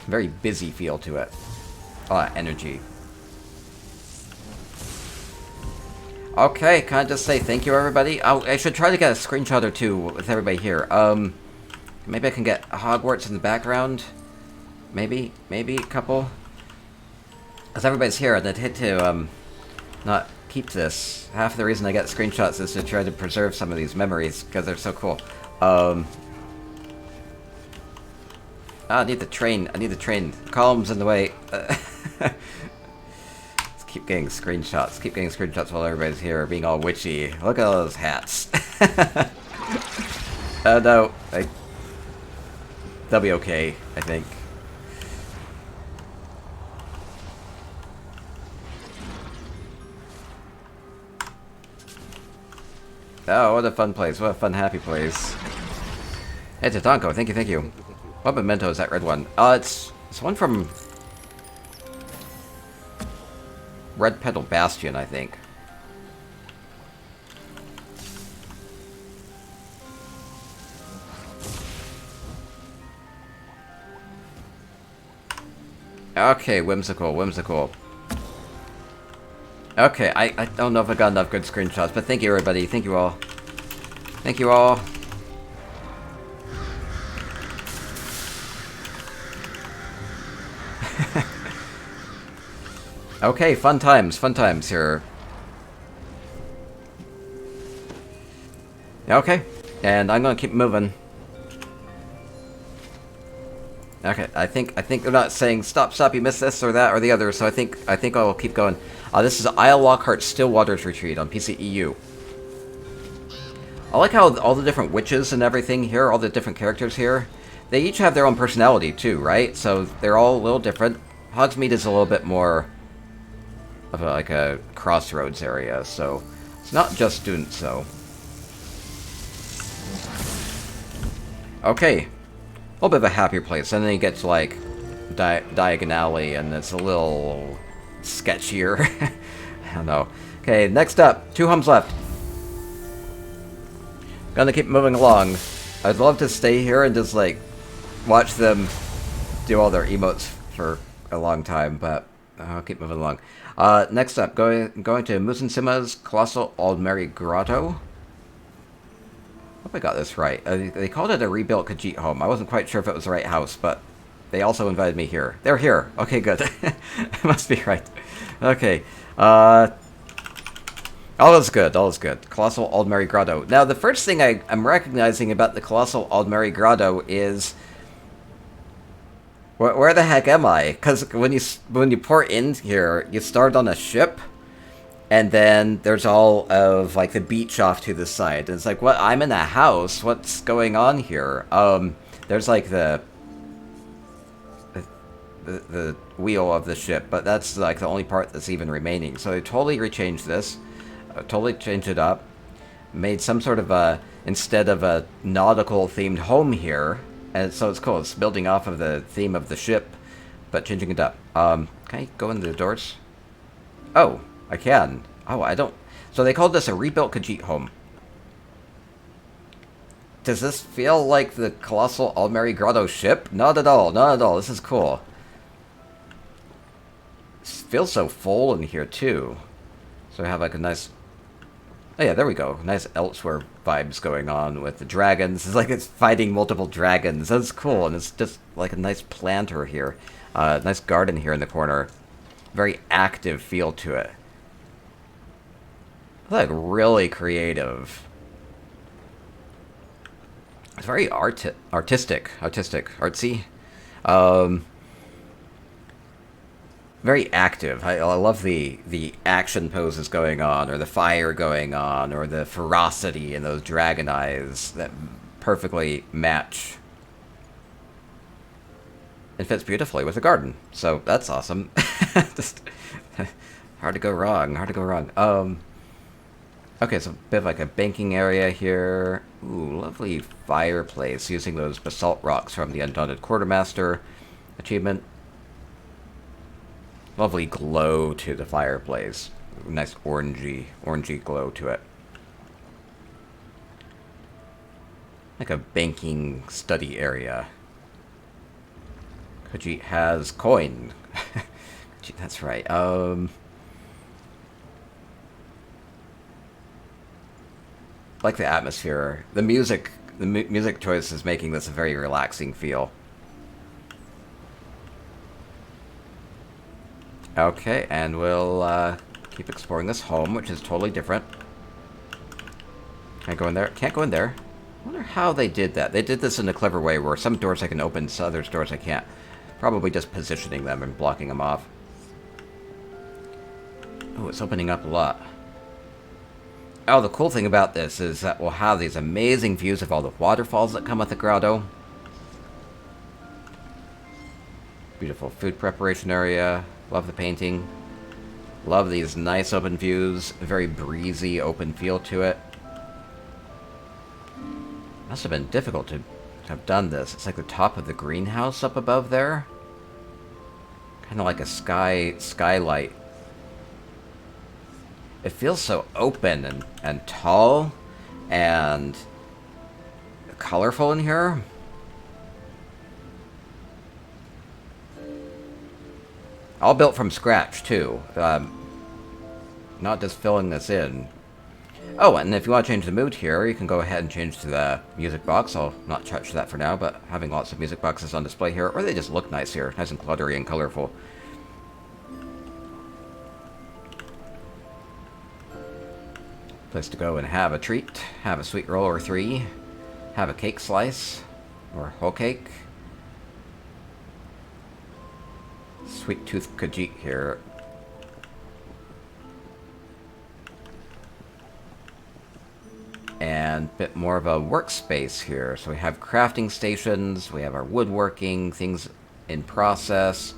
Very busy feel to it. A lot of energy. Okay, can I just say thank you, everybody? Oh, I should try to get a screenshot or two with everybody here. Maybe I can get Hogwarts in the background. Maybe a couple. As everybody's here, I'd hate to not keep this. Half the reason I get screenshots is to try to preserve some of these memories because they're so cool. I need the train. I need the train. Columns in the way. Let's keep getting screenshots. Keep getting screenshots while everybody's here being all witchy. Look at all those hats. Oh no. They'll be okay, I think. Oh, what a fun place. What a fun, happy place. Hey, Tatanko, thank you, thank you. What memento is that red one? It's one from Red Petal Bastion, I think. Okay, whimsical, whimsical. Okay, I don't know if I got enough good screenshots, but thank you everybody, thank you all. Thank you all. Okay, fun times here. Okay, and I'm gonna keep moving. Okay, I think they're not saying stop, you missed this or that or the other, so I think I'll keep going. This is ayalockheart Stillwaters Retreat on PCEU. I like how all the different witches and everything here, all the different characters here, they each have their own personality too, right? So they're all a little different. Hogsmeade is a little bit more of like a crossroads area, so it's not just students, so. Okay. A little bit of a happier place, and then you get to like Diagon Alley, and it's a little sketchier. I don't know. Okay, next up, 2 homes left. Gonna keep moving along. I'd love to stay here and just like watch them do all their emotes for a long time, but I'll keep moving along. Next up, going to Muzunsuma's Colossal Aldmeri Grotto. I hope I got this right. They called it a rebuilt Khajiit home. I wasn't quite sure if it was the right house, but they also invited me here. They're here. Okay, good. Must be right. Okay. All is good. All is good. Colossal Aldmeri Grotto. Now, the first thing I'm recognizing about the Colossal Aldmeri Grotto is where the heck am I? Because when you port in here, you start on a ship. And then there's all of like the beach off to the side. And it's like, what? I'm in a house. What's going on here? There's like the wheel of the ship, but that's like the only part that's even remaining. So they totally rechanged this, totally changed it up, made some sort of a, instead of a nautical themed home here, and so it's cool. It's building off of the theme of the ship, but changing it up. Can I go into the doors? Oh. I can. Oh, I don't... So they called this a rebuilt Khajiit home. Does this feel like the Colossal Aldmeri Grotto ship? Not at all. Not at all. This is cool. It feels so full in here, too. So we have like a nice... Oh yeah, there we go. Nice elsewhere vibes going on with the dragons. It's like it's fighting multiple dragons. That's cool. And it's just like a nice planter here. Nice garden here in the corner. Very active feel to it. Like really creative. It's very artistic, artsy. Very active. I love the action poses going on, or the fire going on, or the ferocity in those dragon eyes that perfectly match. It fits beautifully with the garden, so that's awesome. Just hard to go wrong. Hard to go wrong. Okay, so a bit of like a banking area here. Ooh, lovely fireplace using those basalt rocks from the Undaunted Quartermaster achievement. Lovely glow to the fireplace. Nice orangey glow to it. Like a banking study area. Khajiit has coin. That's right. Like the atmosphere, the music choice is making this a very relaxing feel. Okay, and we'll keep exploring this home, which is totally different. Can I go in there? Can't go in there. I wonder how they did that. They did this in a clever way where some doors I can open, some other doors I can't. Probably just positioning them and blocking them off. Oh, it's opening up a lot. Oh, the cool thing about this is that we'll have these amazing views of all the waterfalls that come with the grotto. Beautiful food preparation area. Love the painting. Love these nice open views. Very breezy open feel to it. Must have been difficult to have done this. It's like the top of the greenhouse up above there. Kind of like a skylight. It feels so open and tall and colorful in here. All built from scratch, too. Not just filling this in. Oh, and if you want to change the mood here, you can go ahead and change to the music box. I'll not touch that for now, but having lots of music boxes on display here, or they just look nice here. Nice and cluttery and colorful. Place to go and have a treat, have a sweet roll or 3, have a cake slice, or whole cake. Sweet tooth Khajiit here. And a bit more of a workspace here. So we have crafting stations, we have our woodworking, things in process.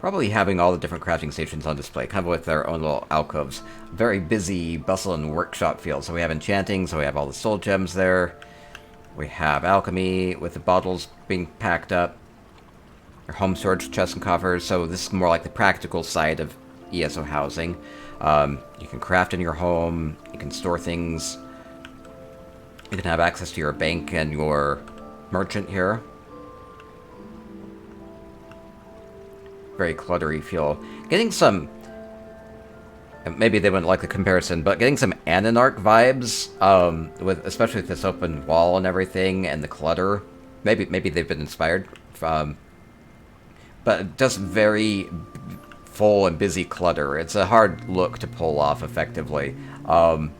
Probably having all the different crafting stations on display, kind of with their own little alcoves. Very busy, bustling workshop feel. So we have enchanting, so we have all the soul gems there. We have alchemy with the bottles being packed up. Our home storage chests and coffers. So this is more like the practical side of ESO housing. You can craft in your home. You can store things. You can have access to your bank and your merchant here. Very cluttery feel. Getting some... Maybe they wouldn't like the comparison, but getting some Ananarch vibes, especially with this open wall and everything, and the clutter. Maybe they've been inspired from... But just very full and busy clutter. It's a hard look to pull off effectively. Not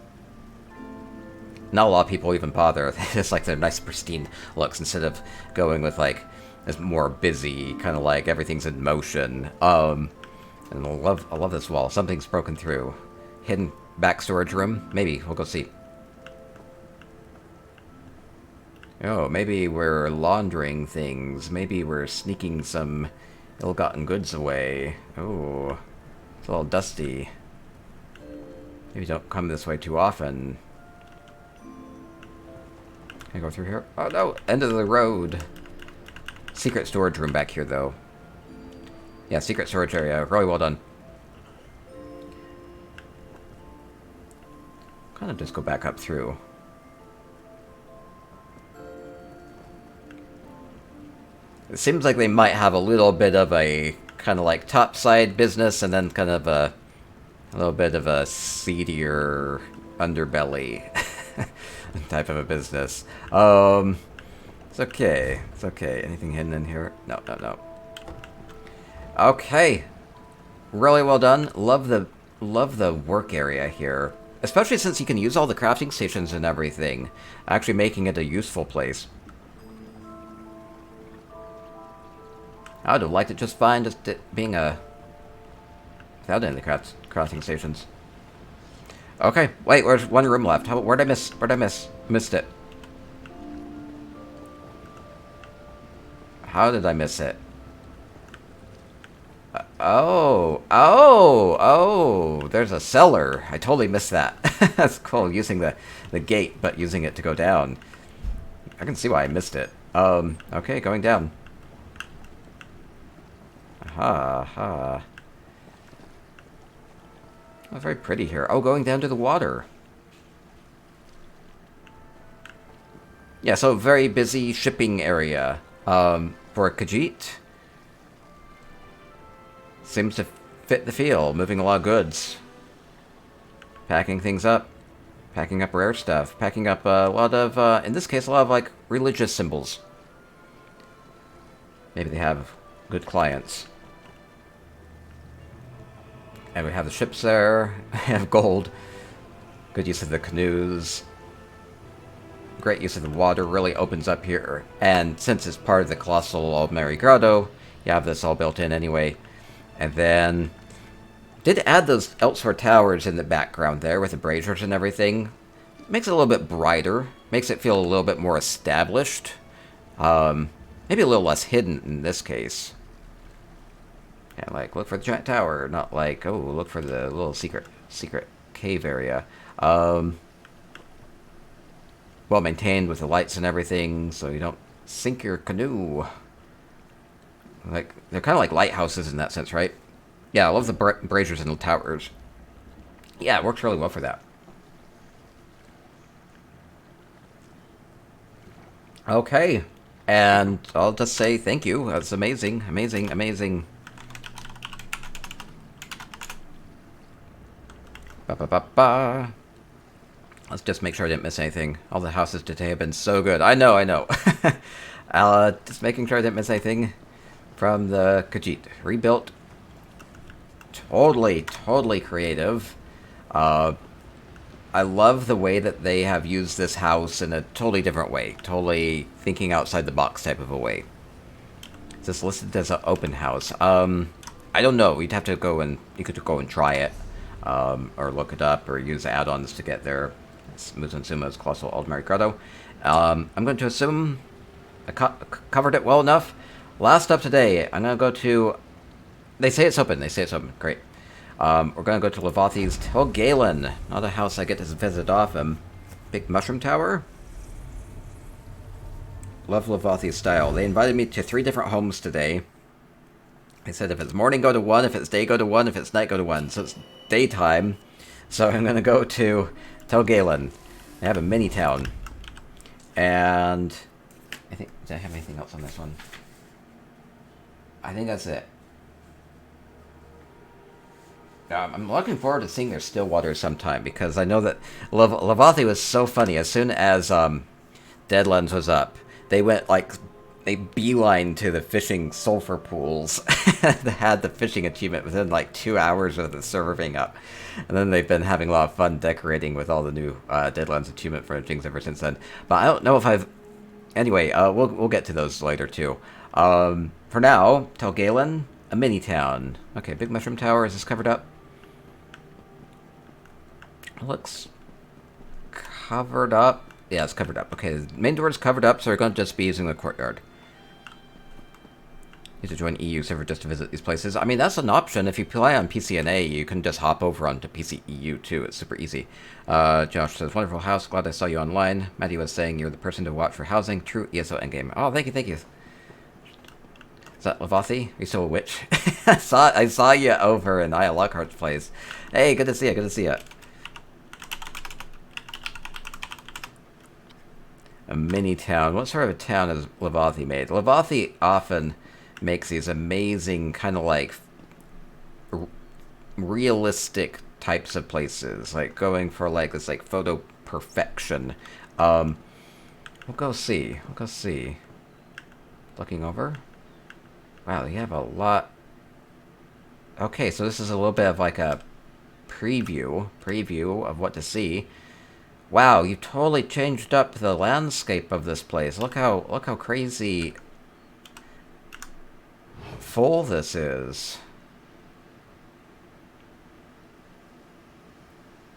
a lot of people even bother. It's like they're nice pristine looks instead of going with like this more busy, kind of like everything's in motion. And I love this wall. Something's broken through. Hidden back storage room? Maybe. We'll go see. Oh, maybe we're laundering things. Maybe we're sneaking some ill-gotten goods away. Oh, it's a little dusty. Maybe don't come this way too often. Can I go through here? Oh no, end of the road. Secret storage room back here, though. Yeah, secret storage area. Really well done. Kind of just go back up through. It seems like they might have a little bit of a kind of like topside business and then kind of a little bit of a seedier underbelly type of a business. It's okay. It's okay. Anything hidden in here? No, no, no. Okay. Really well done. Love the work area here. Especially since you can use all the crafting stations and everything. Actually making it a useful place. I would have liked it just fine, just it being a... without any of the crafting stations. Okay, wait, there's one room left. Where'd I miss? Where'd I miss? Missed it. How did I miss it? Oh, there's a cellar. I totally missed that. That's cool, using the gate, but using it to go down. I can see why I missed it. Okay, going down. Aha. Oh, very pretty here. Oh, going down to the water. Yeah, so very busy shipping area. For Khajiit. Seems to fit the feel. Moving a lot of goods. Packing things up. Packing up rare stuff. Packing up a lot of, in this case, a lot of, like, religious symbols. Maybe they have good clients. And we have the ships there. We have gold. Good use of the canoes. Great use of the water, really opens up here. And since it's part of the Colossal Aldmeri Grotto, you have this all built in anyway. And then did add those Elsewhere towers in the background there with the braziers and everything. Makes it a little bit brighter. Makes it feel a little bit more established. Maybe a little less hidden in this case. Yeah, like, look for the giant tower, not like, oh, look for the little secret cave area. Well maintained with the lights and everything, so you don't sink your canoe. Like, they're kind of like lighthouses in that sense, right? Yeah, I love the braziers and the towers. Yeah, it works really well for that. Okay, and I'll just say thank you. That's amazing, amazing, amazing. Ba-ba-ba-ba. Let's just make sure I didn't miss anything. All the houses today have been so good. I know, I know. Just making sure I didn't miss anything from the Khajiit. Rebuilt. Totally creative. I love the way that they have used this house in a totally different way. Totally thinking outside the box type of a way. It's just listed as an open house. I don't know. You'd have to go and... You could go and try it. Or look it up, or use add-ons to get there. It's Muzunsuma's Colossal Aldmeri Grotto. I'm going to assume I covered it well enough. Last up today, I'm going to go to... They say it's open. They say it's open. Great. We're going to go to Lovathy's Galen. Not a house I get to visit often. Big mushroom tower. Love Lovathy's style. They invited me to 3 different homes today. They said if it's morning, go to one. If it's day, go to one. If it's night, go to one. So it's daytime. So I'm going to go to Galen. They have a mini town. And I think... Did I have anything else on this one? I think that's it. I'm looking forward to seeing their Stillwaters sometime, because I know that Lovathy was so funny. As soon as Deadlands was up, they went like... They beeline to the fishing sulfur pools. They had the fishing achievement within like 2 hours of the server being up. And then they've been having a lot of fun decorating with all the new Deadlands achievement furnishings ever since then. But I don't know if I've... Anyway, we'll get to those later too. For now, Galen, a mini town. Okay, big mushroom tower. Is this covered up? Looks covered up. Yeah, it's covered up. Okay, the main door is covered up, so we're going to just be using the courtyard. You have to join EU server just to visit these places. I mean, that's an option. If you play on PCNA, you can just hop over onto PC EU too. It's super easy. Josh says, wonderful house. Glad I saw you online. Maddie was saying you're the person to watch for housing. True ESO endgame. Oh, thank you, thank you. Is that Lovathy? Are you still a witch? I saw you over in Ayalockheart's place. Hey, good to see you, good to see you. A mini town. What sort of a town has Lovathy made? Lovathy often makes these amazing kind of like realistic types of places, like going for like this like photo perfection. We'll go see. We'll go see. Looking over. Wow, you have a lot. Okay, so this is a little bit of like a preview of what to see. Wow, you totally changed up the landscape of this place. Look how crazy full this is.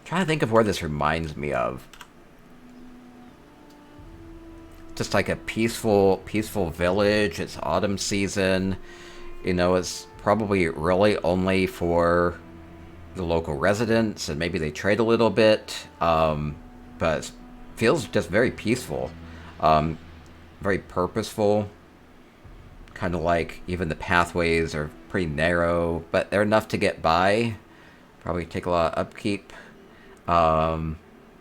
I'm trying to think of where this reminds me of. Just like a peaceful village. It's autumn season. You know, it's probably really only for the local residents, and maybe they trade a little bit. But it feels just very peaceful, very purposeful, kind of like even the pathways are pretty narrow, but they're enough to get by. Probably take a lot of upkeep. I'm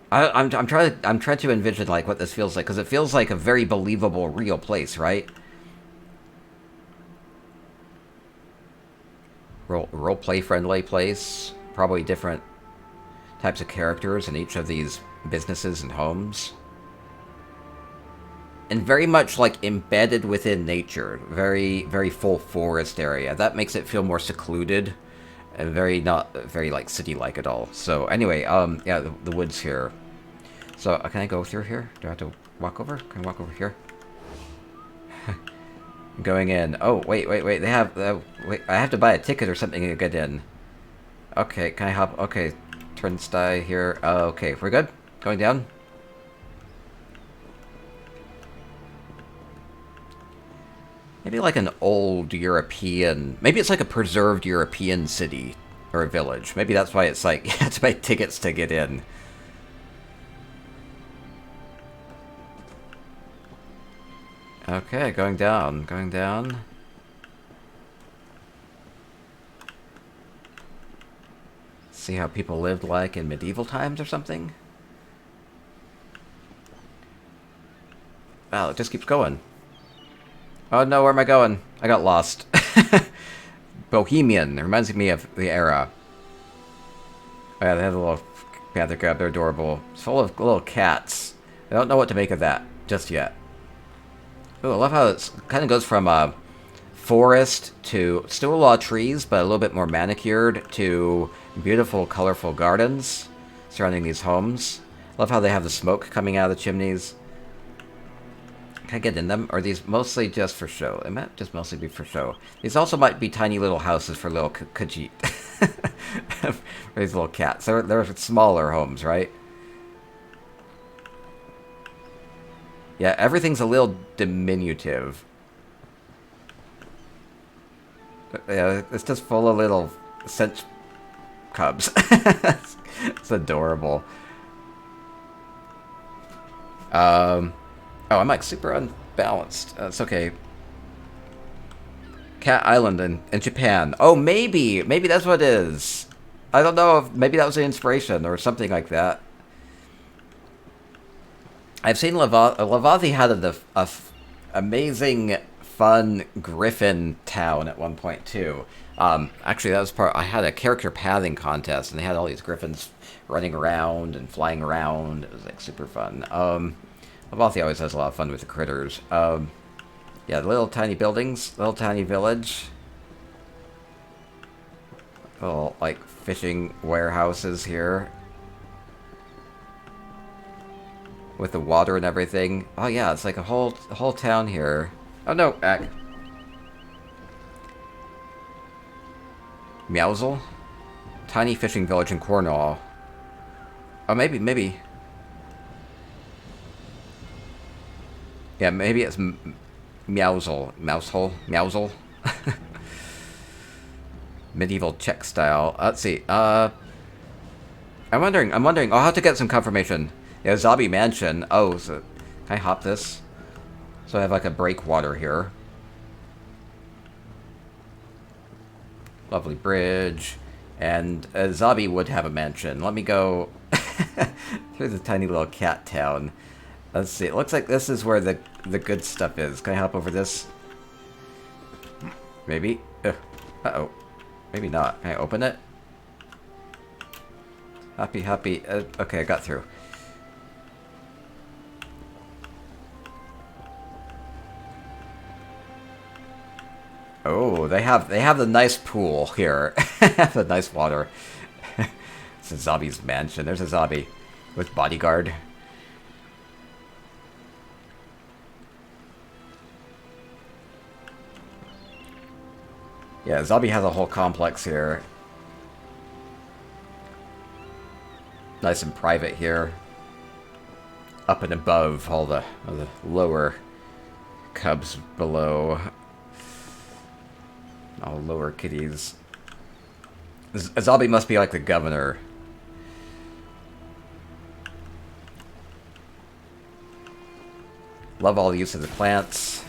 trying to envision like what this feels like, because it feels like a very believable, real place, right? Role-play friendly place, probably different types of characters in each of these businesses and homes, and very much like embedded within nature. Very full forest area. That makes it feel more secluded, and very not very like city-like at all. So anyway, yeah, the woods here. So can I go through here? Do I have to walk over? Can I walk over here? Going in. Oh, wait. They have... wait, I have to buy a ticket or something to get in. Okay, can I hop... Okay, turnstile here. Okay, we're good? Going down? Maybe like an old European... Maybe it's like a preserved European city or a village. Maybe that's why it's like you have to buy tickets to get in. Okay, going down. Going down. See how people lived like in medieval times or something? Wow, it just keeps going. Oh no, where am I going? I got lost. Bohemian. It reminds me of the era. Oh yeah, they have a little panther crab. They're adorable. It's full of little cats. I don't know what to make of that just yet. Oh, I love how it kind of goes from forest to still a lot of trees, but a little bit more manicured, to beautiful, colorful gardens surrounding these homes. Love how they have the smoke coming out of the chimneys. Can I get in them? Or are these mostly just for show? They might just mostly be for show. These also might be tiny little houses for little Khajiit. For these little cats. They're smaller homes, right? Yeah, everything's a little diminutive. Yeah, it's just full of little cinch cubs. It's adorable. Oh, I'm like super unbalanced. It's okay. Cat Island in Japan. Oh, maybe that's what it is. I don't know if maybe that was an inspiration or something like that. I've seen Lovathy had a amazing, fun griffin town at one point too. Actually, that was part. I had a character pathing contest, and they had all these griffins running around and flying around. It was like super fun. Lovathy always has a lot of fun with the critters. Yeah, the little tiny buildings, little tiny village. Little like fishing warehouses here. With the water and everything. Oh yeah, it's like a whole town here. Oh no, back. Meowsel? Tiny fishing village in Cornwall. Oh, maybe. Yeah, maybe it's Meowsel. Meowsel. Medieval Czech style. Let's see. I'm wondering. I'll have to get some confirmation. Yeah, Zombie Mansion. Oh, so can I hop this? So I have like a breakwater here. Lovely bridge. And Zombie would have a mansion. Let me go through the tiny little cat town. Let's see. It looks like this is where the good stuff is. Can I hop over this? Maybe. Uh-oh. Maybe not. Can I open it? Happy. Okay, I got through. Oh, they have the nice pool here. They have the nice water. It's a zombie's mansion. There's a zombie with bodyguard. Yeah, zombie has a whole complex here. Nice and private here. Up and above all the lower cubs below. All lower kitties. A zombie must be like the governor. Love all the use of the plants.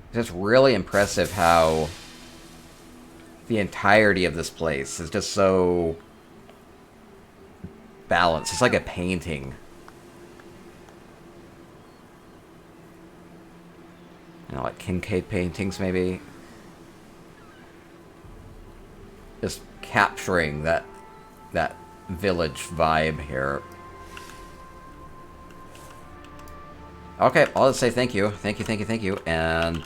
It's just really impressive how the entirety of this place is just so balanced. It's like a painting. You know, like Kincaid paintings, maybe. Just capturing that village vibe here. Okay, I'll just say thank you. Thank you, thank you, thank you. And...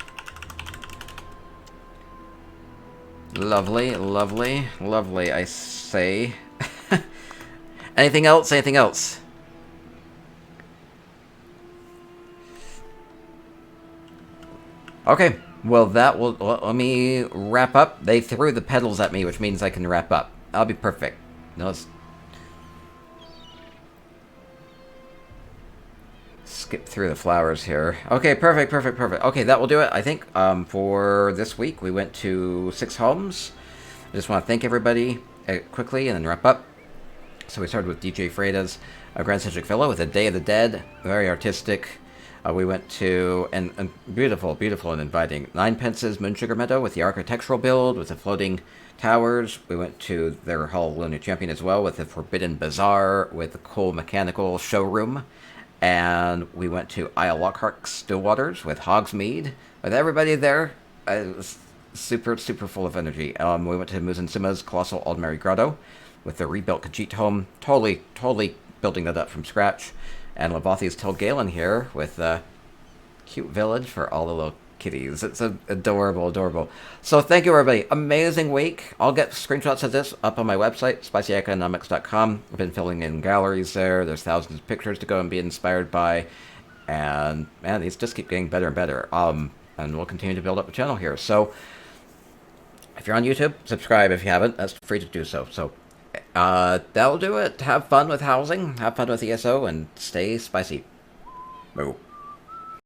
lovely, lovely, lovely, I say. Anything else? Anything else? Okay, well that will... let me wrap up. They threw the petals at me, which means I can wrap up. I'll be perfect. No, let's... skip through the flowers here. Okay, perfect, perfect, perfect. Okay, that will do it, I think, for this week. We went to 6 homes. I just want to thank everybody quickly and then wrap up. So we started with DJfriede's Grand Psijic Villa with a Day of the Dead, very artistic. We went to, and beautiful, beautiful and inviting, Ninepence's Moon Sugar Meadow with the architectural build, with the floating towers. We went to their Hall of Lunar Champion as well with the Forbidden Bazaar, with the cool mechanical showroom. And we went to ayalockheart Stillwaters with Hogsmeade, with everybody there. It was super, super full of energy. We went to Muzunsuma's Colossal Aldmeri Grotto with the rebuilt Khajiit home, totally building that up from scratch. And Lovathy's told Galen here with a cute village for all the little kitties. It's adorable, adorable. So thank you, everybody. Amazing week. I'll get screenshots of this up on my website, spicyeconomics.com. I've been filling in galleries there. There's thousands of pictures to go and be inspired by. And, man, these just keep getting better and better. And we'll continue to build up the channel here. So if you're on YouTube, subscribe if you haven't. That's free to do so. So that'll do it. Have fun with housing. Have fun with ESO. And stay spicy. Boo.